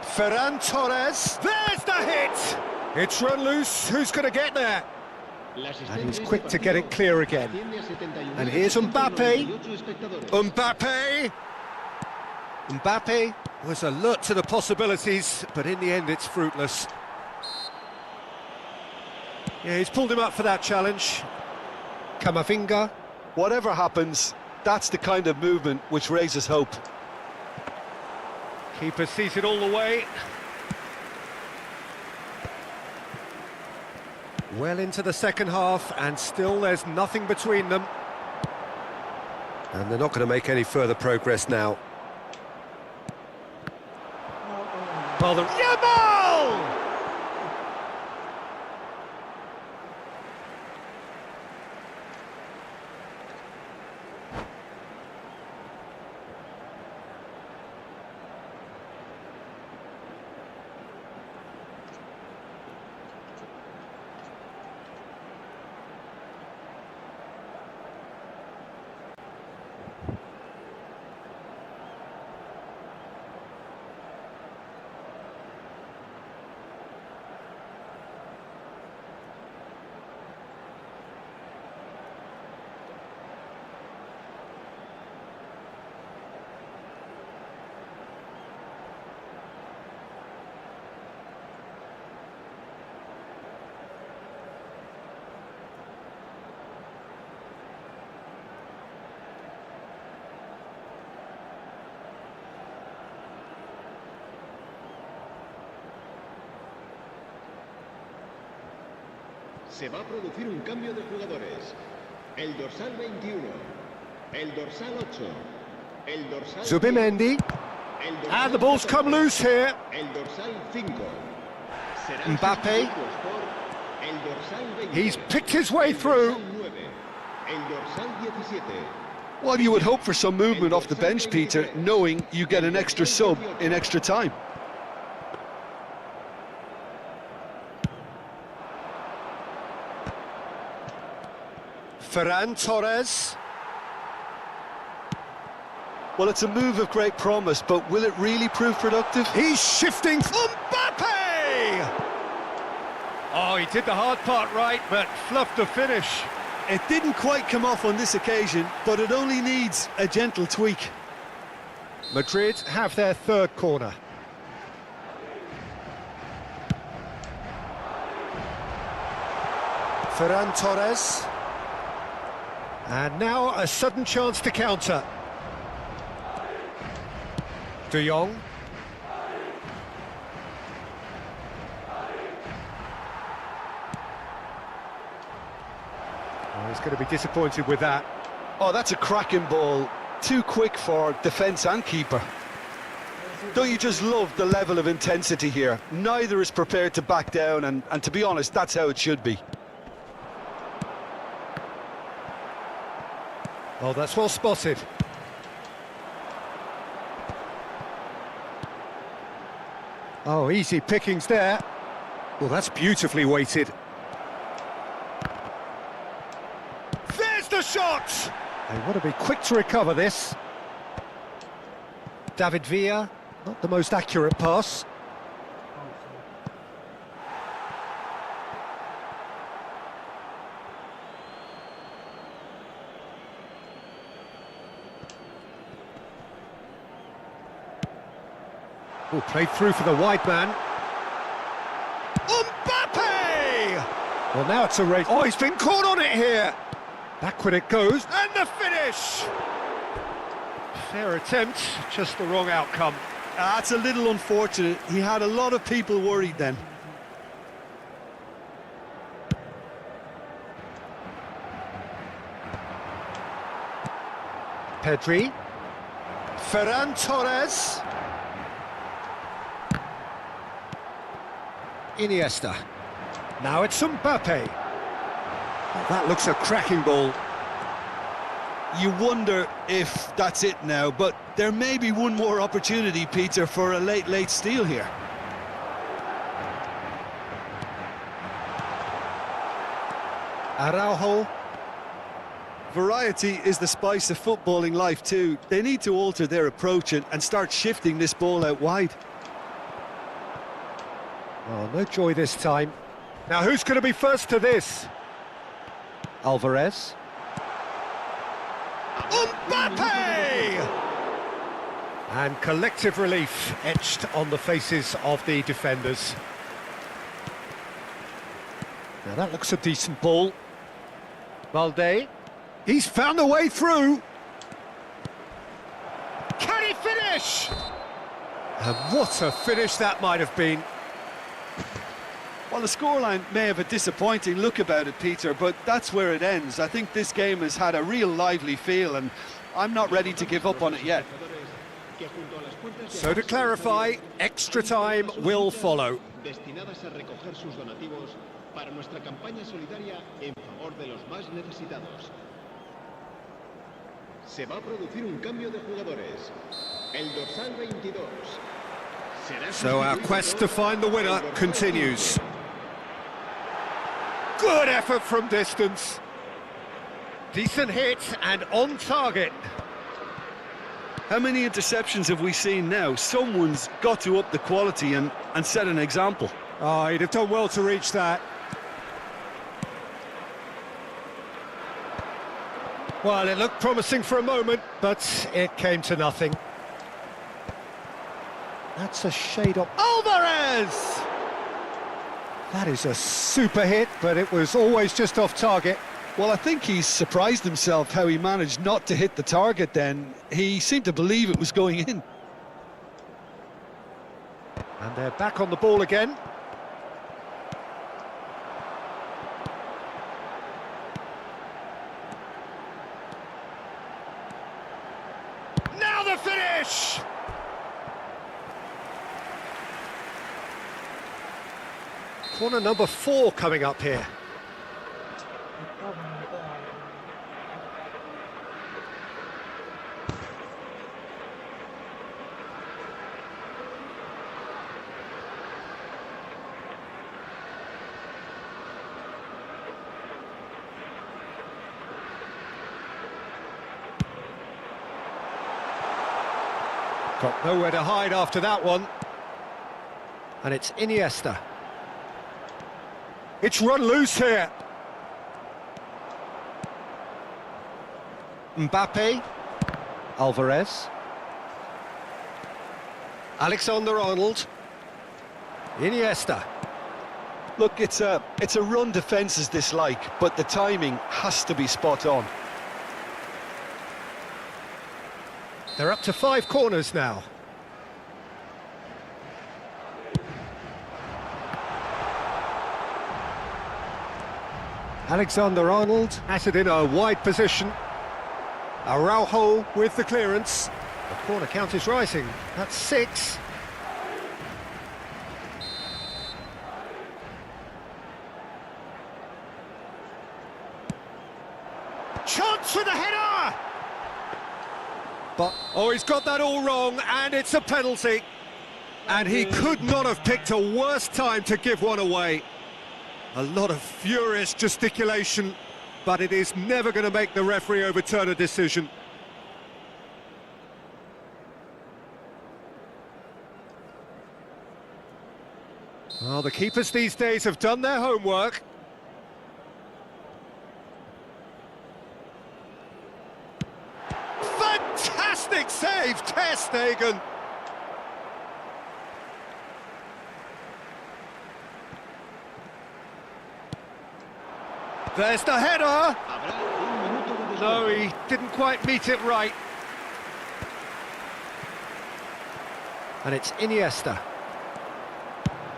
Ferran Torres. There's the hit! It's run loose. Who's going to get there? And he's quick to get it clear again. And here's Mbappe. Mbappe! Mbappe was alert to the possibilities, but in the end it's fruitless. Yeah, he's pulled him up for that challenge. Camavinga. Whatever happens, that's the kind of movement which raises hope. Keeper sees it all the way. Well into the second half, and still there's nothing between them. And they're not going to make any further progress now. Well, Yamal! Se va a producir un cambio de jugadores. El dorsal 21, el dorsal 8, el dorsal 10, Zubimendi. el dorsal And the ball's come 14, loose here. el dorsal 5. Serán Mbappe. sustituidos por el dorsal 20, He's picked his way el through. dorsal 9, el dorsal 17. Well, you would hope for some movement off the bench, Peter, knowing you get an extra sub in extra time. Ferran Torres. Well, it's a move of great promise, but will it really prove productive? He's shifting. Mbappe! Oh, he did the hard part right, but fluffed the finish. It didn't quite come off on this occasion, but it only needs a gentle tweak. Madrid have their third corner. Ferran Torres. And now a sudden chance to counter. De Jong. Oh, he's going to be disappointed with that. Oh, that's a cracking ball. Too quick for defence and keeper. Don't you just love the level of intensity here? Neither is prepared to back down, and to be honest, that's how it should be. Oh, that's well spotted. Oh, easy pickings there. Well, that's beautifully weighted. There's the shot! They want to be quick to recover this. David Villa, not the most accurate pass. Oh, played through for the wide man. Mbappe! Well, now it's a race. Oh, he's been caught on it here. Backward it goes, and the finish! Fair attempt, just the wrong outcome. That's a little unfortunate. He had a lot of people worried then. Pedri. Ferran Torres. Iniesta. Now it's Mbappe. Oh, that looks a cracking ball. You wonder if that's it now, but there may be one more opportunity, Peter, for a late steal here. Araujo. Variety is the spice of footballing life too. They need to alter their approach and start shifting this ball out wide. Oh, no joy this time. Now who's going to be first to this? Alvarez. Mbappe! And collective relief etched on the faces of the defenders. Now that looks a decent ball. Valde. He's found a way through. Can he finish? And what a finish that might have been. Well, the scoreline may have a disappointing look about it, Peter, but that's where it ends. I think this game has had a real lively feel, and I'm not ready to give up on it yet. So to clarify, extra time will follow. Destinadas a recoger sus donativos para nuestra campaña solidaria en favor de los más necesitados. Se va a producir un cambio de jugadores. El dorsal 22. Será So our sustituido quest por to find the winner el dorsal continues. 20. Good effort from distance. Decent hit and on target. How many interceptions have we seen now? Someone's got to up the quality and set an example. Oh, he'd have done well to reach that. Well, it looked promising for a moment, but it came to nothing. That's a shade up. Alvarez! That is a super hit, but it was always just off target. Well, I think he's surprised himself how he managed not to hit the target then. He seemed to believe it was going in. And they're back on the ball again. the finish! Corner number 4 coming up here. Got nowhere to hide after that one. And it's Iniesta. It's run loose here. Mbappe. Alvarez. Alexander-Arnold. Iniesta. Look, it's a run defence's dislike, but the timing has to be spot on. They're up to 5 corners now. Alexander-Arnold has it in a wide position. Araujo with the clearance. The corner count is rising. That's 6. Chance for the header! But, oh, he's got that all wrong, and it's a penalty. And he could not have picked a worse time to give one away. A lot of furious gesticulation, but it is never going to make the referee overturn a decision. Well, the keepers these days have done their homework. Fantastic save, Ter Stegen. There's the header. No, he didn't quite meet it right. And it's Iniesta.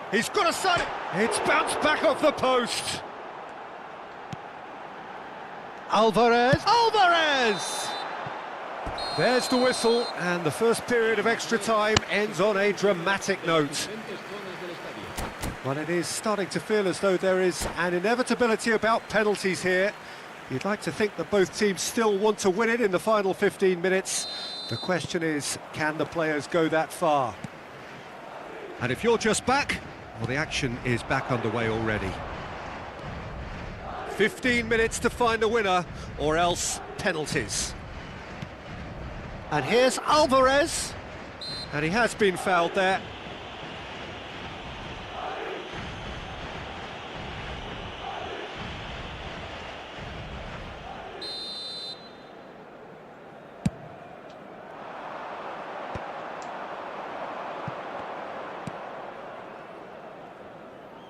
He's got a son. It's bounced back off the post. Alvarez. Alvarez! There's the whistle, and the first period of extra time ends on a dramatic note. Well, it is starting to feel as though there is an inevitability about penalties here. You'd like to think that both teams still want to win it in the final 15 minutes. The question is, can the players go that far? And if you're just back, well, the action is back underway already. 15 minutes to find a winner, or else penalties. And here's Alvarez, and he has been fouled there.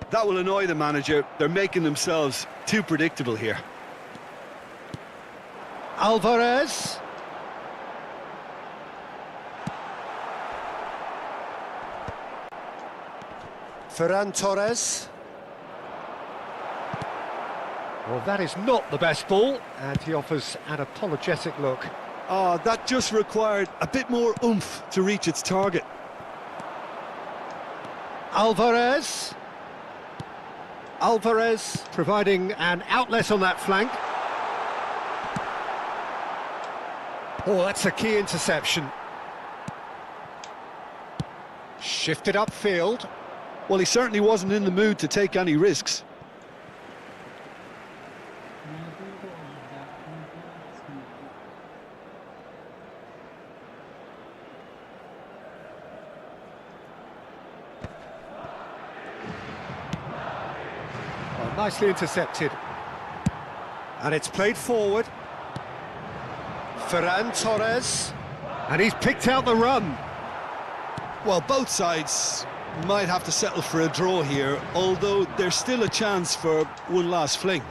That will annoy the manager. They're making themselves too predictable here. Alvarez. Ferran Torres. Well, that is not the best ball, and he offers an apologetic look. Oh, that just required a bit more oomph to reach its target. Alvarez. Alvarez providing an outlet on that flank. Oh, that's a key interception. Shifted upfield. Well, he certainly wasn't in the mood to take any risks. Well, nicely intercepted. And it's played forward. Ferran Torres. And he's picked out the run. Well, both sides might have to settle for a draw here, although there's still a chance for one last fling.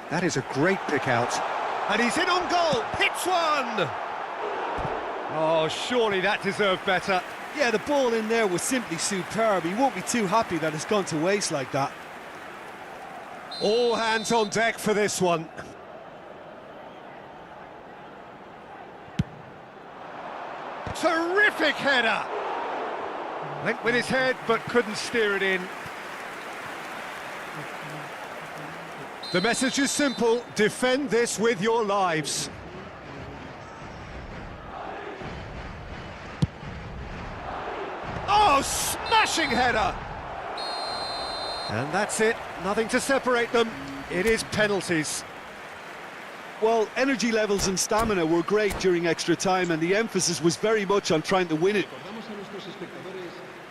That is a great pick out. And he's in on goal. Hits one! Oh, surely that deserved better. Yeah, the ball in there was simply superb. He won't be too happy that it's gone to waste like that. All hands on deck for this one. Terrific header! Went with his head, but couldn't steer it in. The message is simple: defend this with your lives. Oh, smashing header! And that's it, nothing to separate them. It is penalties. Well, energy levels and stamina were great during extra time, and the emphasis was very much on trying to win it.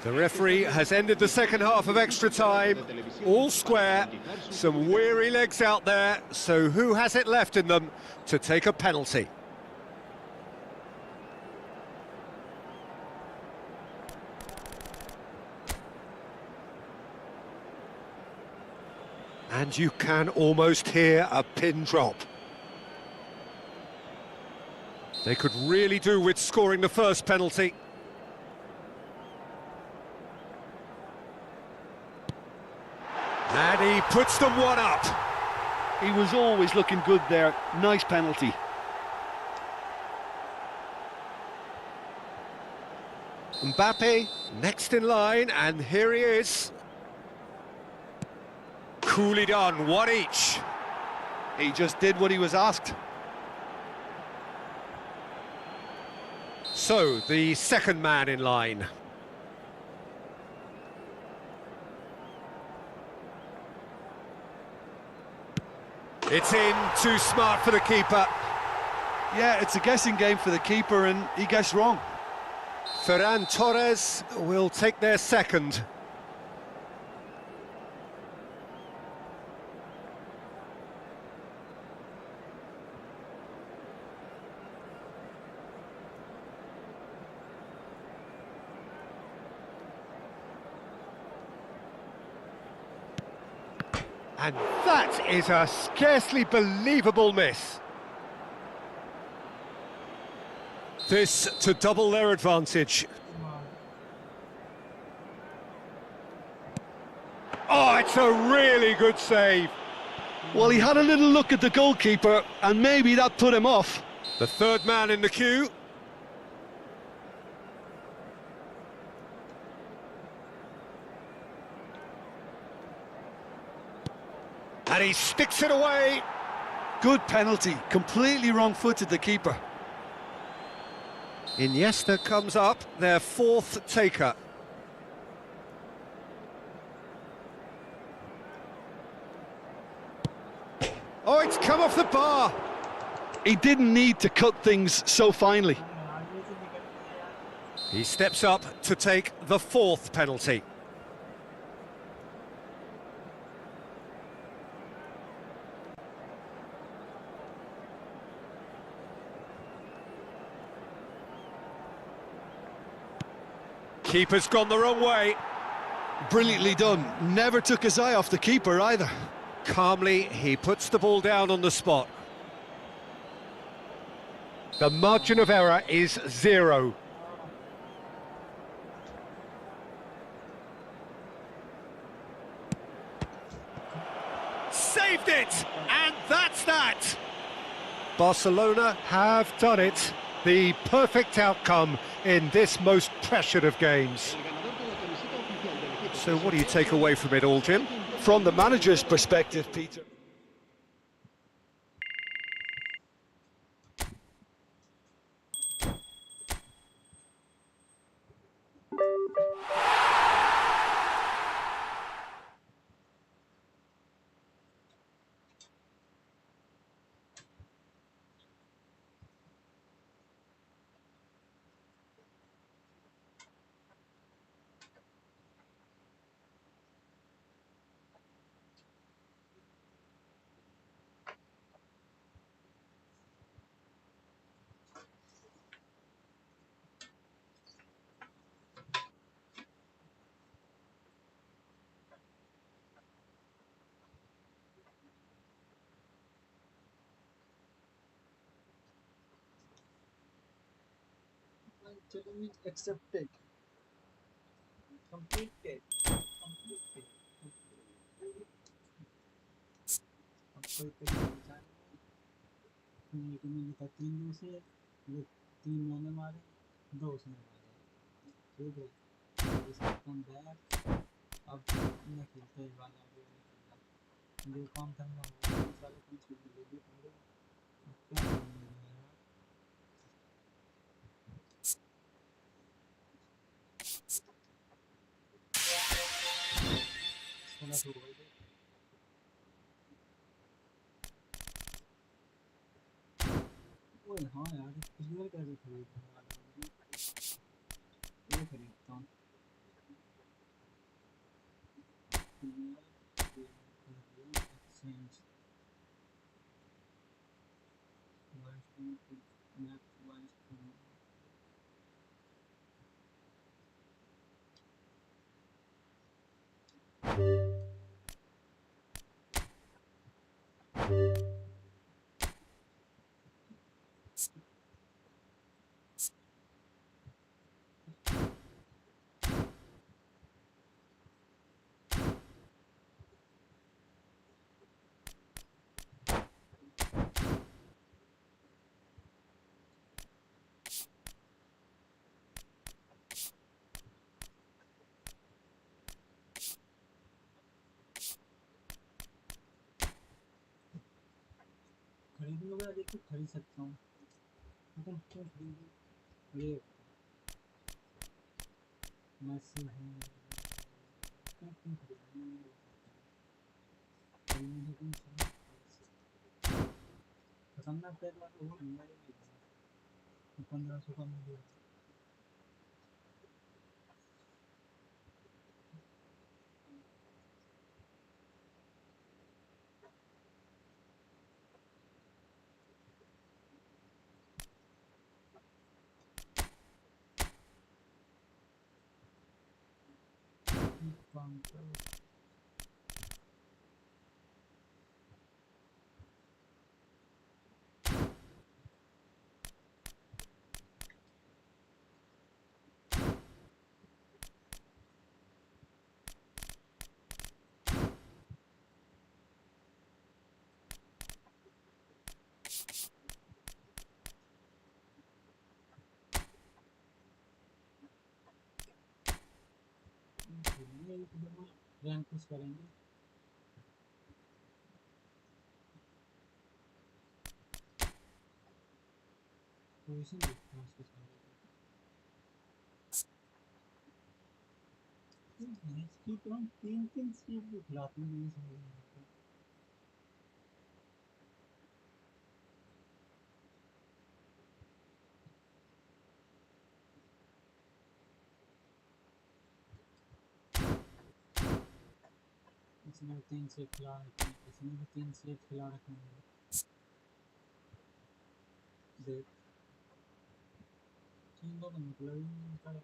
The referee has ended the second half of extra time. All square, some weary legs out there, so who has it left in them to take a penalty? And you can almost hear a pin drop. They could really do with scoring the first penalty. And he puts them one up. He was always looking good there. Nice penalty. Mbappe next in line, and here he is. Coolly done, one each. He just did what he was asked. So, the second man in line. It's in, too smart for the keeper. Yeah, it's a guessing game for the keeper, and he guessed wrong. Ferran Torres will take their second. And that is a scarcely believable miss. This to double their advantage. Oh, it's a really good save. Well, he had a little look at the goalkeeper, and maybe that put him off. The third man in the queue. And he sticks it away. Good penalty, completely wrong-footed the keeper. Iniesta comes up, their fourth taker. Oh, it's come off the bar. He didn't need to cut things so finely. He steps up to take the fourth penalty. Keeper's gone the wrong way. Brilliantly done. Never took his eye off the keeper either. Calmly, he puts the ball down on the spot. The margin of error is 0. Saved it! And that's that! Barcelona have done it. The perfect outcome in this most pressured of games. So what do you take away from it all, Jim? From the manager's perspective, Peter. Challenge accepted. Completed. Completed. अब कोई पे जान नहीं, तुम्हें लिखा 3 2 से, ये 3 मैंने मारे। दो उसने मारे ठीक है इसका कम बैक अब मैं खेलते हैं वाला जो काम करना है साले कुछ भी ले ली पूरे क्या करना है सोना तो हो गया ओए हाँ यार पिछले कैसे खरीदने वाला ये खरीदता हूँ एक्सचेंज मैप वाइज खरीदने वाला देखो खरीद सकता हूँ लेकिन क्यों खरीदूँ ये मैसी है क्यों क्यों खरीदूँ खरीदने की खतरनाक पैक वाला वो नहीं है 1500 का मिल काउंटर ये रैंक पुश करेंगे पोजीशन देखते हैं उसके सामने मैच की तो हम तीन स्ट्रीट को खिलाते हैं ये समझ नहीं आता इसने 3 से खिला रखे हैं इसने भी 3 से खिला रखे हैं देख 3 का तो मतलब ही नहीं निकल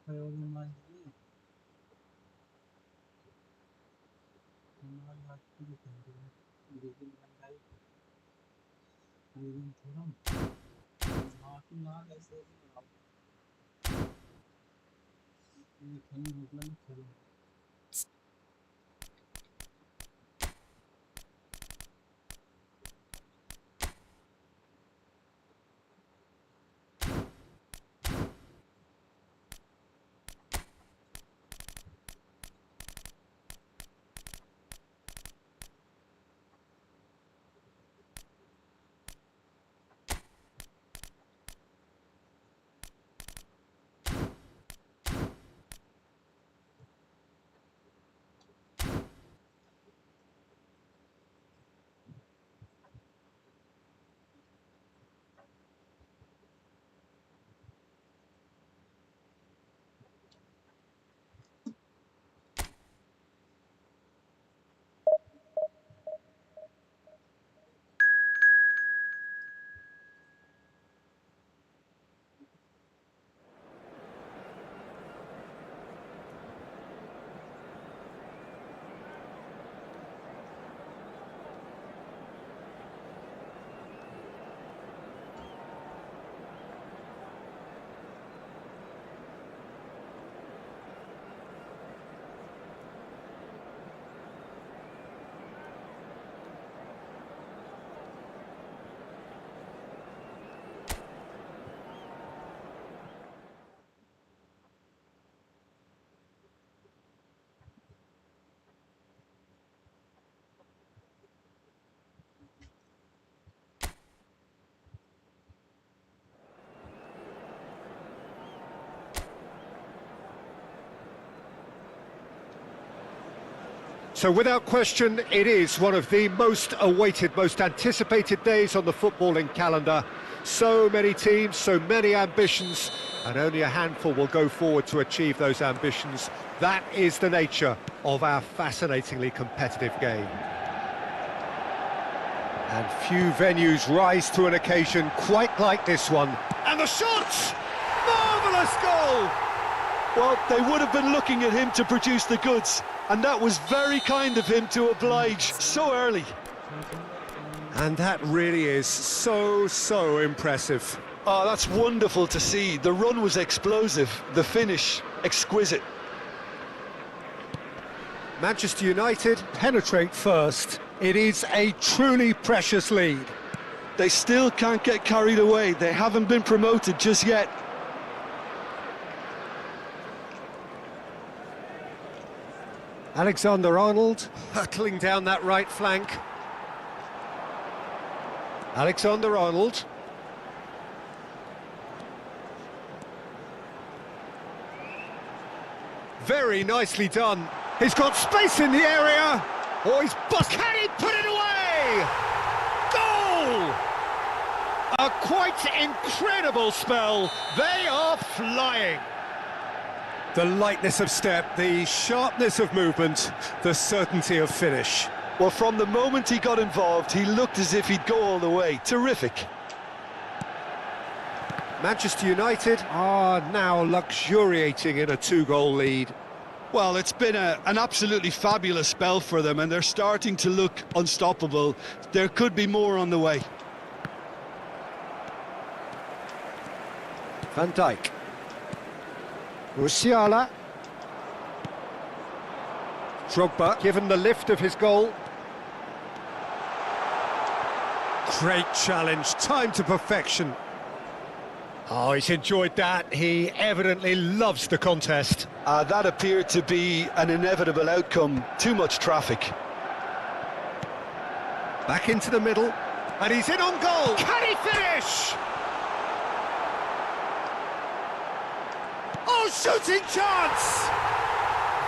और मान लीजिए हमारी आज की रीडिंग मंगाई रीडिंग थोड़ा बाकी यार ऐसे ये खेलने मतलब खेलो So without question, it is one of the most awaited, most anticipated days on the footballing calendar. So many teams, so many ambitions, and only a handful will go forward to achieve those ambitions. That is the nature of our fascinatingly competitive game. And few venues rise to an occasion quite like this one. And the shot! Marvellous goal! Well, they would have been looking at him to produce the goods, and that was very kind of him to oblige so early. And that really is so impressive. Oh, that's wonderful to see. The run was explosive, the finish exquisite. Manchester United penetrate first. It is a truly precious lead. They still can't get carried away. They haven't been promoted just yet. Alexander-Arnold hurtling down that right flank. Alexander-Arnold. Very nicely done. He's got space in the area. Oh, he's busted. Can he put it away? Goal! A quite incredible spell. They are flying. The lightness of step, the sharpness of movement, the certainty of finish. Well, from the moment he got involved, he looked as if he'd go all the way. Terrific. Manchester United are now luxuriating in a 2-goal lead. Well, it's been an absolutely fabulous spell for them, and they're starting to look unstoppable. There could be more on the way. Van Dijk. Musiala. Drogba, given the lift of his goal. Great challenge, time to perfection. Oh, he's enjoyed that. He evidently loves the contest. That appeared to be an inevitable outcome. Too much traffic. Back into the middle, and he's in on goal. Can he finish? Oh, shooting chance!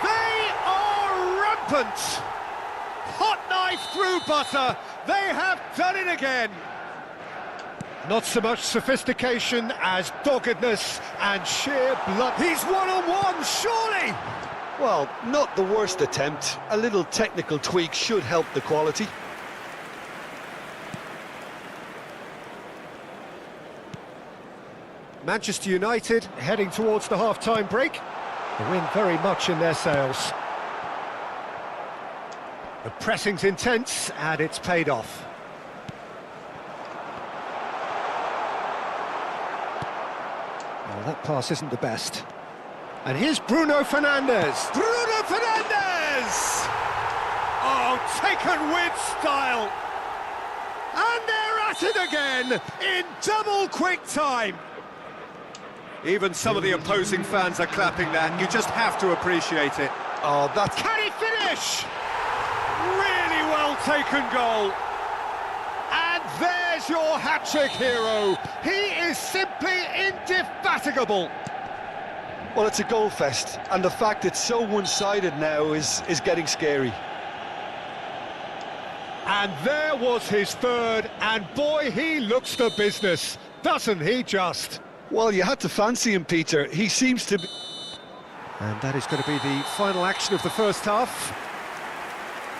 They are rampant! Hot knife through butter. They have done it again. Not so much sophistication as doggedness and sheer blood. He's one-on-one, surely! Well, not the worst attempt. A little technical tweak should help the quality. Manchester United heading towards the half-time break. The wind very much in their sails. The pressing's intense and it's paid off. Well, that pass isn't the best. And here's Bruno Fernandes. Bruno Fernandes! Oh, taken with style. And they're at it again in double quick time. Even some of the opposing fans are clapping that. You just have to appreciate it. Oh, that's... Can he finish? Really well taken goal. And there's your hat-trick hero. He is simply indefatigable. Well, it's a goal fest, and the fact it's so one-sided now is getting scary. And there was his third, and boy, he looks the business, doesn't he just? Well, you had to fancy him, Peter. He seems to be... And that is going to be the final action of the first half.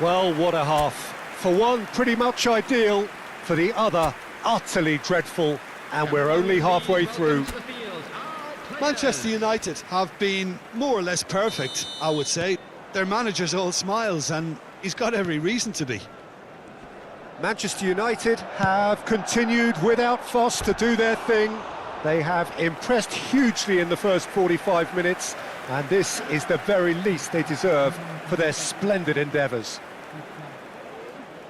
Well, what a half. For one, pretty much ideal. For the other, utterly dreadful. And we're only halfway through. Manchester United have been more or less perfect, I would say. Their manager's all smiles, and he's got every reason to be. Manchester United have continued without fuss to do their thing. They have impressed hugely in the first 45 minutes, and this is the very least they deserve for their splendid endeavours.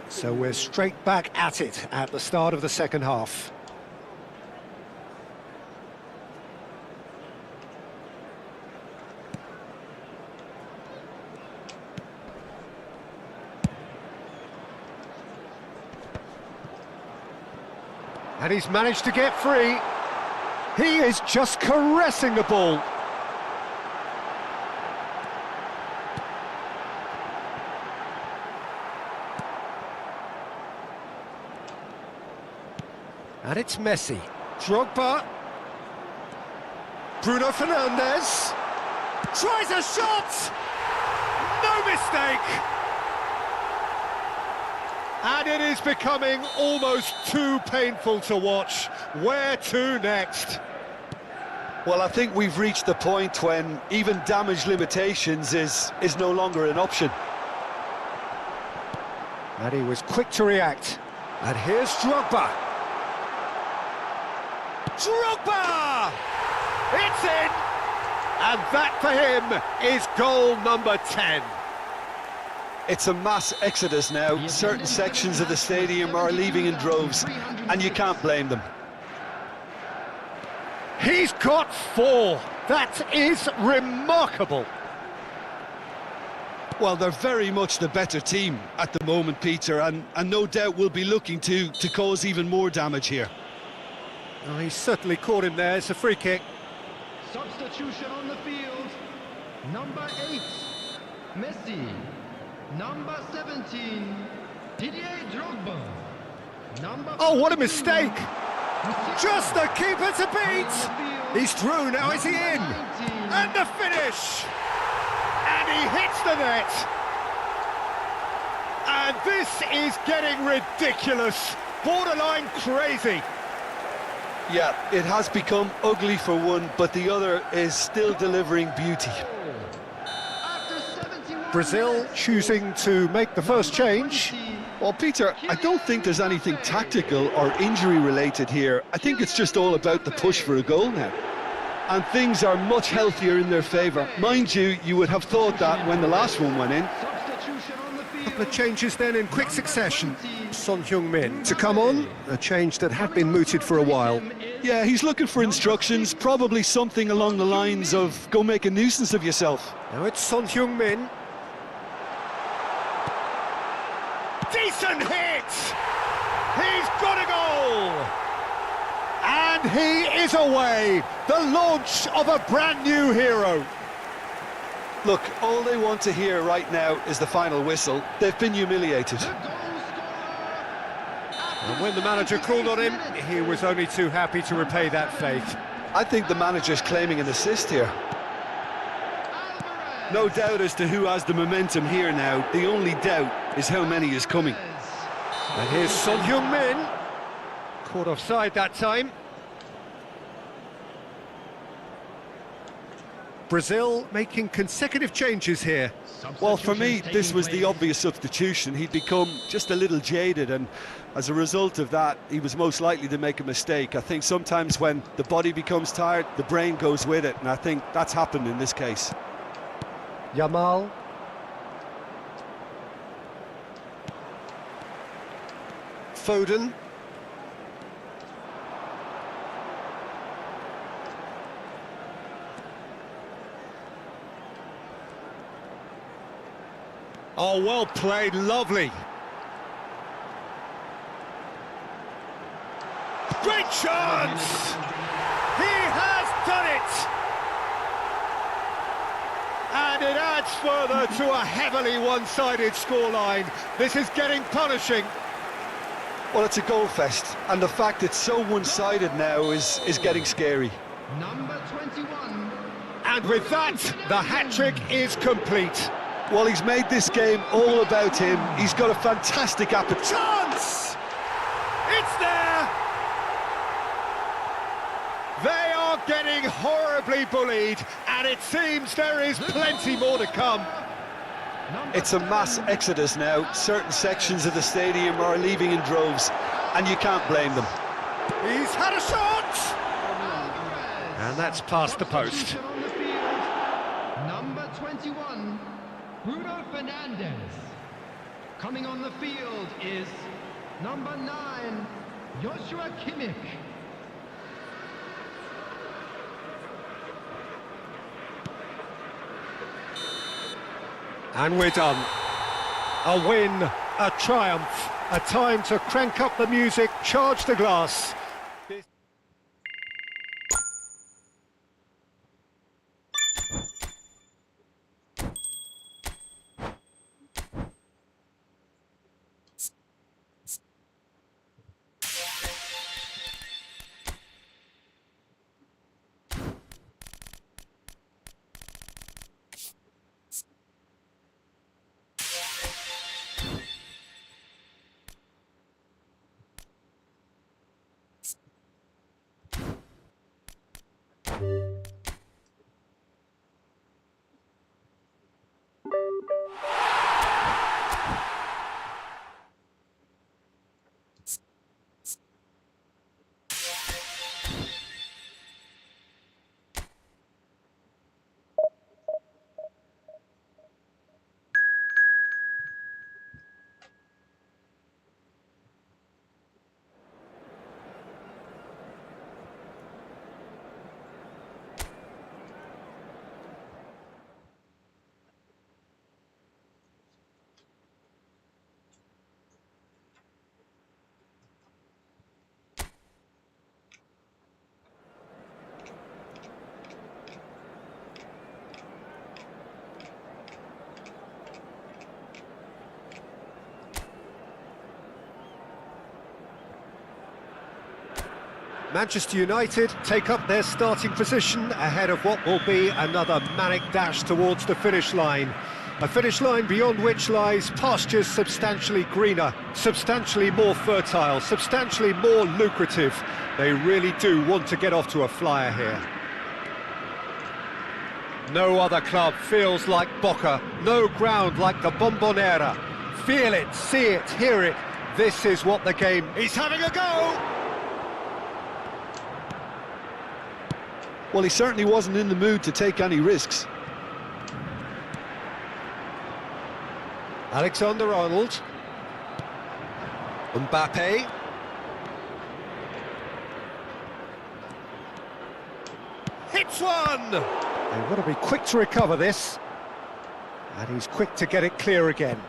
So we're straight back at it at the start of the second half. And he's managed to get free. He is just caressing the ball. And it's Messi. Drogba. Bruno Fernandes. Tries a shot! No mistake! And it is becoming almost too painful to watch. Where to next? Well, I think we've reached the point when even damage limitations is no longer an option. And he was quick to react. And here's Drogba. Drogba! It's in! And that for him is goal number 10. It's a mass exodus now. Certain sections of the stadium are leaving in droves, and you can't blame them. He's got 4. That is remarkable. Well, they're very much the better team at the moment, Peter, and no doubt will be looking to cause even more damage here. Oh, he certainly caught him there. It's a free kick. Substitution on the field. Number 8, Messi. Number 17, Didier Drogba. Oh, what a mistake! Just the keeper to beat! He's through, now is he in? And the finish! And he hits the net! And this is getting ridiculous, borderline crazy. Yeah, it has become ugly for one, but the other is still delivering beauty. Brazil choosing to make the first change. Well, Peter, I don't think there's anything tactical or injury-related here. I think it's just all about the push for a goal now. And things are much healthier in their favour. Mind you, you would have thought that when the last one went in. Couple of changes then in quick succession. Son Heung-min to come on, a change that had been mooted for a while. Yeah, he's looking for instructions, probably something along the lines of go make a nuisance of yourself. Now it's Son Heung-min. Decent hit! He's got a goal! And he is away! The launch of a brand new hero! Look, all they want to hear right now is the final whistle. They've been humiliated. And when the manager called on him, he was only too happy to repay that faith. I think the manager's claiming an assist here. No doubt as to who has the momentum here now. The only doubt is how many is coming. And here's Son Heung-min. Caught offside that time. Brazil making consecutive changes here. Well, for me, this was the obvious substitution. He'd become just a little jaded, and as a result of that, he was most likely to make a mistake. I think sometimes when the body becomes tired, the brain goes with it, and I think that's happened in this case. Yamal. Foden. Oh, well played, lovely. Great chance! He has done it! And it adds further to a heavily one-sided scoreline. This is getting punishing. Well, it's a goal fest, and the fact it's so one-sided now is getting scary. Number 21. And with that, the hat-trick is complete. Well, he's made this game all about him. He's got a fantastic appetite. Chance! It's there! They are getting horribly bullied, and it seems there is plenty more to come. It's a mass exodus now. Certain sections of the stadium are leaving in droves, and you can't blame them. He's had a shot! And that's past the post. On the field. Number 21, Bruno Fernandes. Coming on the field is number 9, Joshua Kimmich. And we're done. A win, a triumph, a time to crank up the music, charge the glass. Manchester United take up their starting position ahead of what will be another manic dash towards the finish line. A finish line beyond which lies pastures substantially greener, substantially more fertile, substantially more lucrative. They really do want to get off to a flyer here. No other club feels like Boca, no ground like the Bombonera. Feel it, see it, hear it. This is what the game is having a go! Well, he certainly wasn't in the mood to take any risks. Alexander-Arnold. Mbappe. Hits one! They've got to be quick to recover this. And he's quick to get it clear again.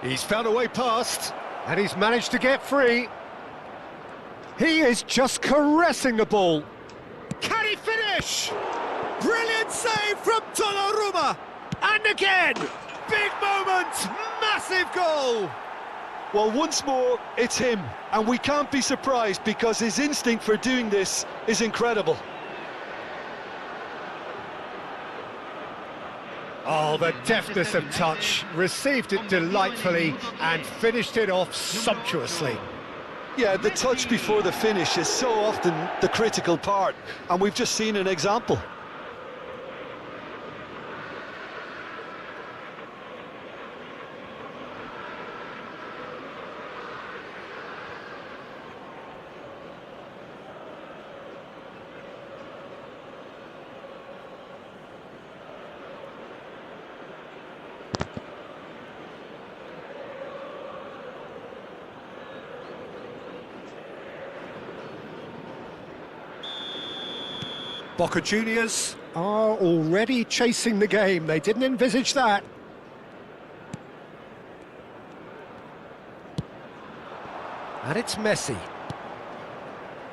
He's found a way past, and he's managed to get free. He is just caressing the ball. Can he finish? Brilliant save from Donnarumma! And again! Big moment! Massive goal! Well, once more, it's him, and we can't be surprised because his instinct for doing this is incredible. Oh, the deftness of touch, received it delightfully and finished it off sumptuously. Yeah, the touch before the finish is so often the critical part, and we've just seen an example. Boca Juniors are already chasing the game. They didn't envisage that. And it's Messi.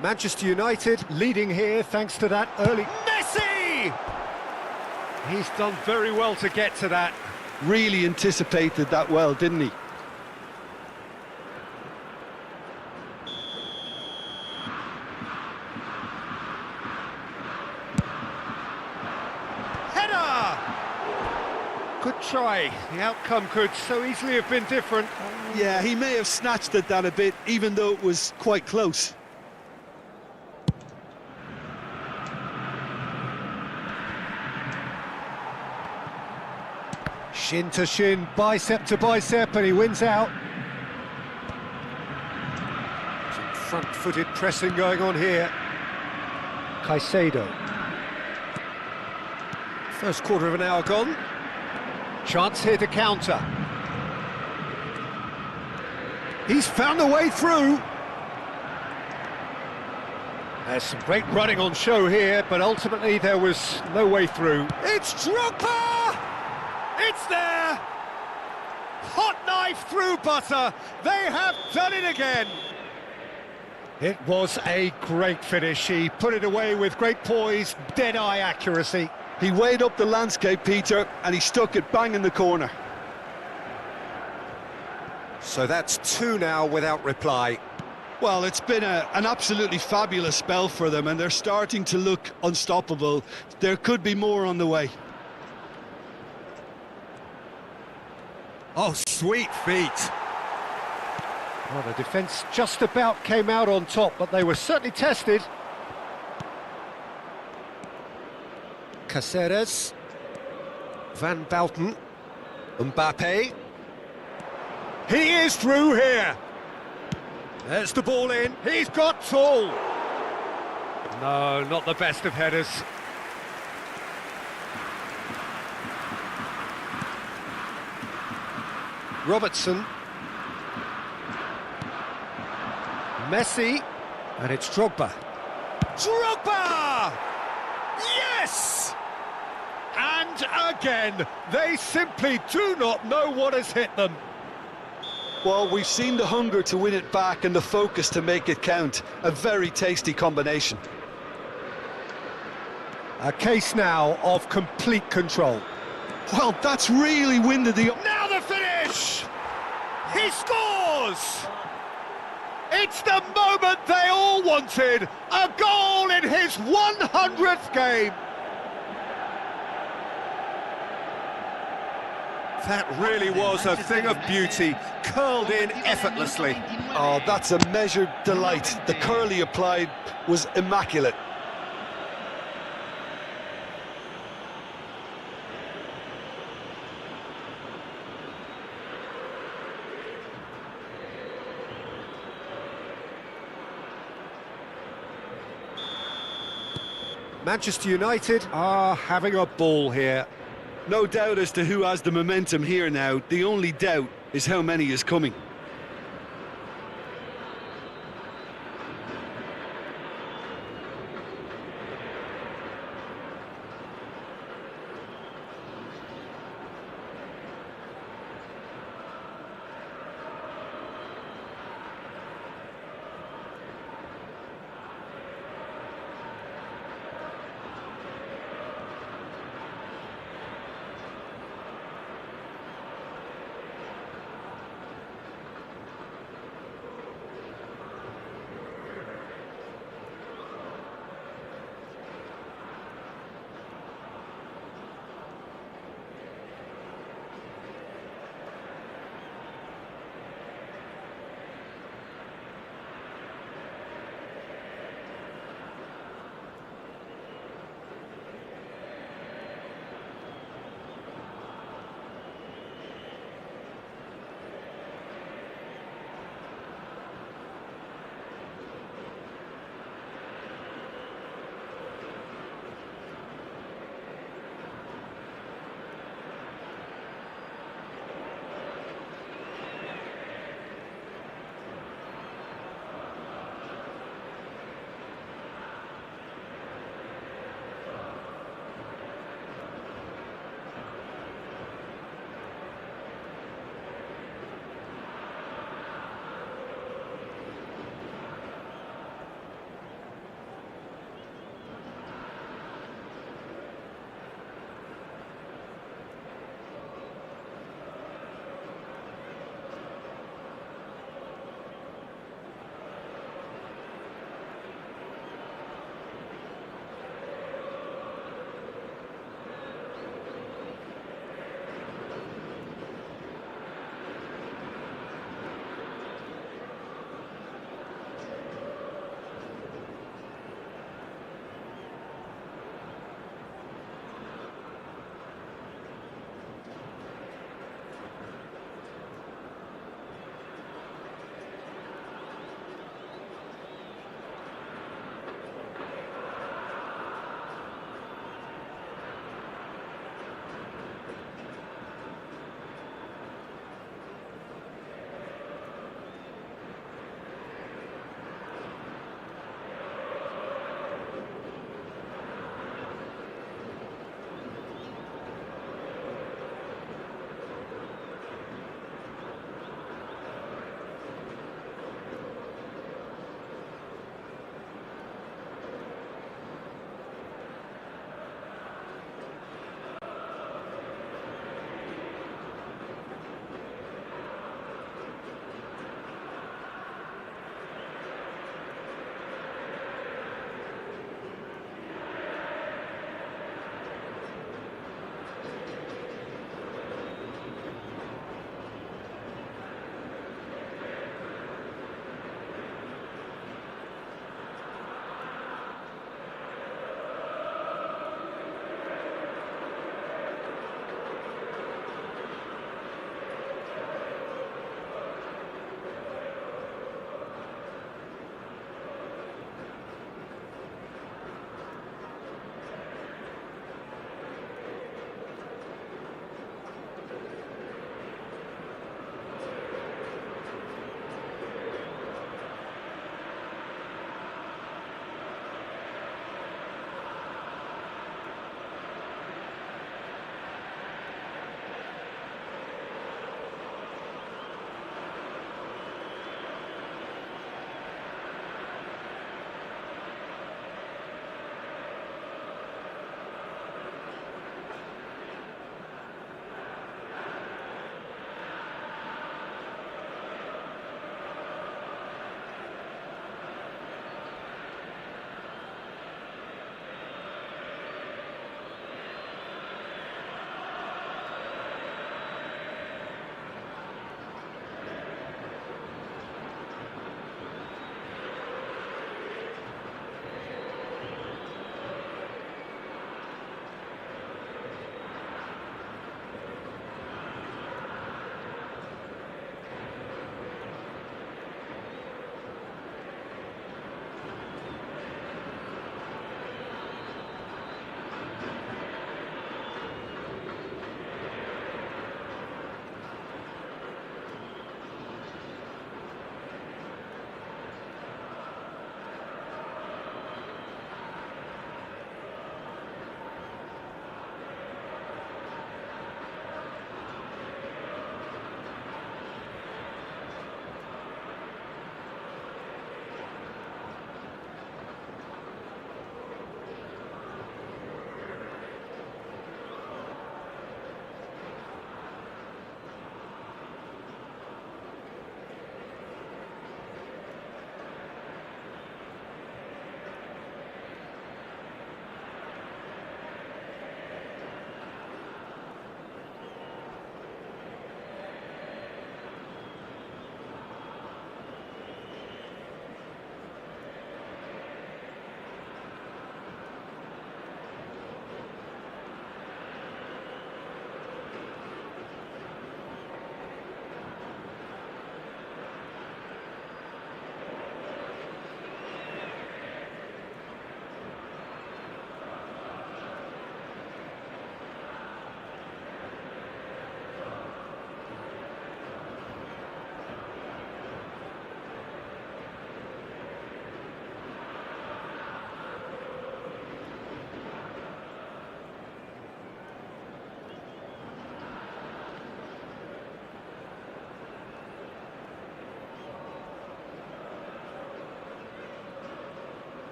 Manchester United leading here thanks to that early... Messi! He's done very well to get to that. Really anticipated that well, didn't he? Good try. The outcome could so easily have been different. Yeah, he may have snatched at that a bit, even though it was quite close. Shin to shin, bicep to bicep, and he wins out. Some front-footed pressing going on here. Caicedo. First quarter of an hour gone. Chance here to counter. He's found a way through. There's some great running on show here, but ultimately there was no way through. It's Drogba! It's there! Hot knife through butter. They have done it again. It was a great finish. He put it away with great poise, dead-eye accuracy. He weighed up the landscape, Peter, and he stuck it bang in the corner. So that's two now without reply. Well, it's been an absolutely fabulous spell for them, and they're starting to look unstoppable. There could be more on the way. Oh, sweet feet. Well, the defence just about came out on top, but they were certainly tested. Caceres. Van Bouten. Mbappe. He is through here. There's the ball in. He's got tall. No, not the best of headers. Robertson. Messi. And it's Drogba. Drogba! Yes! And again, they simply do not know what has hit them. Well, we've seen the hunger to win it back and the focus to make it count. A very tasty combination. A case now of complete control. Well, that's really winded the... Now the finish! He scores! It's the moment they all wanted! A goal in his 100th game! That really was a thing of beauty, curled in effortlessly. Oh, that's a measured delight. The curl he applied was immaculate. Manchester United are having a ball here. No doubt as to who has the momentum here now. The only doubt is how many is coming.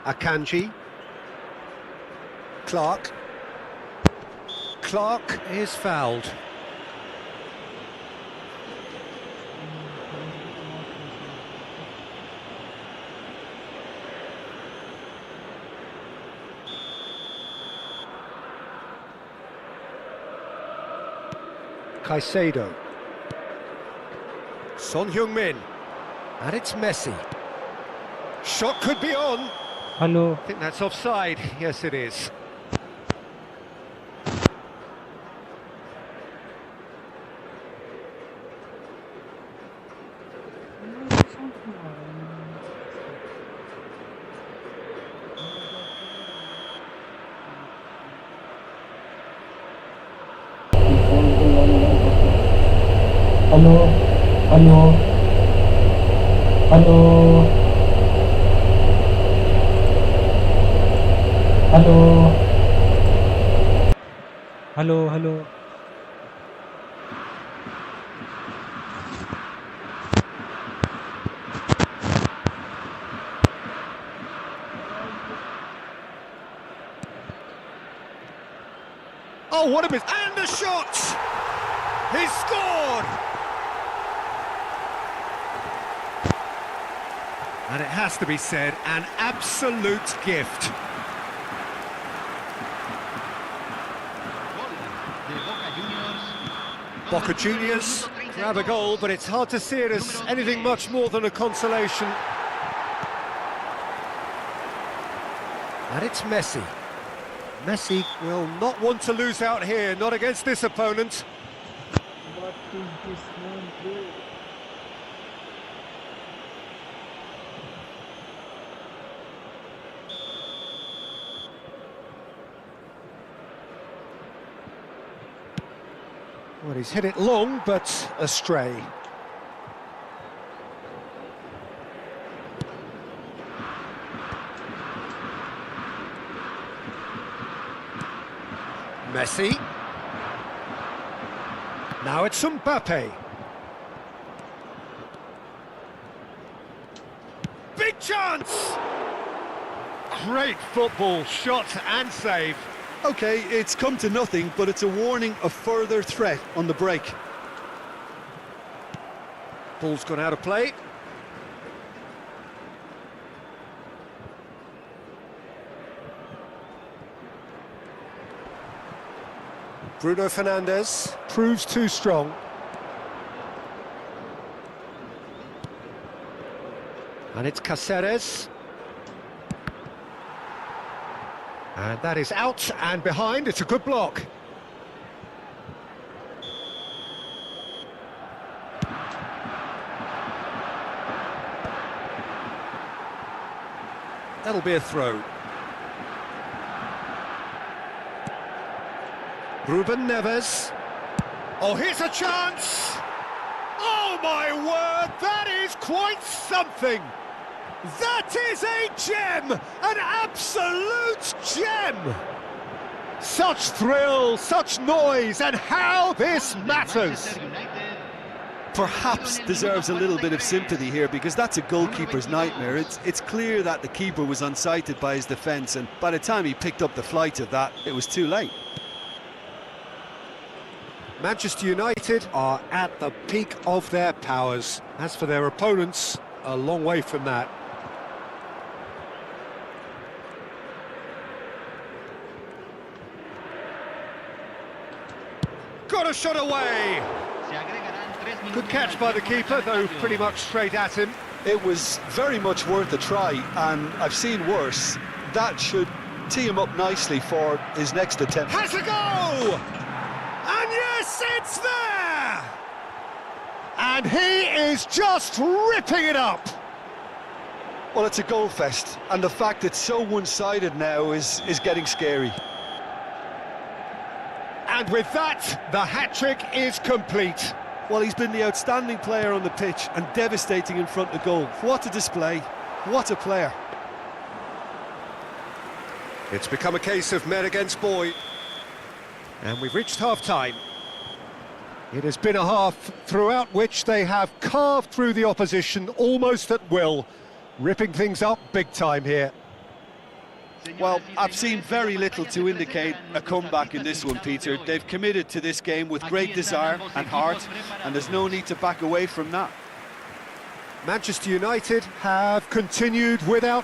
Akanji. Clark. Clark is fouled. Caicedo. Son Heung-min. And it's Messi. Shot could be on. Hello. I think that's offside. Yes, it is. Hello. Hello. Hello. Hello. Hello. Hello. Oh, what a miss! And the shot! He scored! And it has to be said, an absolute gift. Boca Juniors grab a goal, but it's hard to see it as anything much more than a consolation. And it's Messi. Messi will not want to lose out here, not against this opponent. What is this man doing? Well, he's hit it long, but astray. Messi. Now it's Mbappe. Big chance! Great football, shot and save. OK, it's come to nothing, but it's a warning of further threat on the break. Ball's gone out of play. Bruno Fernandes proves too strong. And it's Cáceres. And that is out and behind. It's a good block. That'll be a throw. Ruben Neves. Oh, here's a chance! Oh, my word, that is quite something! That is a gem! An absolute gem! Such thrill, such noise, and how this matters! Perhaps deserves a little bit of sympathy here, because that's a goalkeeper's nightmare. It's clear that the keeper was unsighted by his defence, and by the time he picked up the flight of that, it was too late. Manchester United are at the peak of their powers. As for their opponents, a long way from that. Got a shot away! Good catch by the keeper, though pretty much straight at him. It was very much worth a try, and I've seen worse. That should tee him up nicely for his next attempt. Has a go! And yes, it's there! And he is just ripping it up! Well, it's a goal fest, and the fact it's so one-sided now is getting scary. And with that, the hat-trick is complete. Well, he's been the outstanding player on the pitch and devastating in front of goal. What a display, what a player. It's become a case of men against boys. And we've reached half-time. It has been a half throughout which they have carved through the opposition almost at will, ripping things up big time here. Well, I've seen very little to indicate a comeback in this one, Peter. They've committed to this game with great desire and heart, and there's no need to back away from that. Manchester United have continued without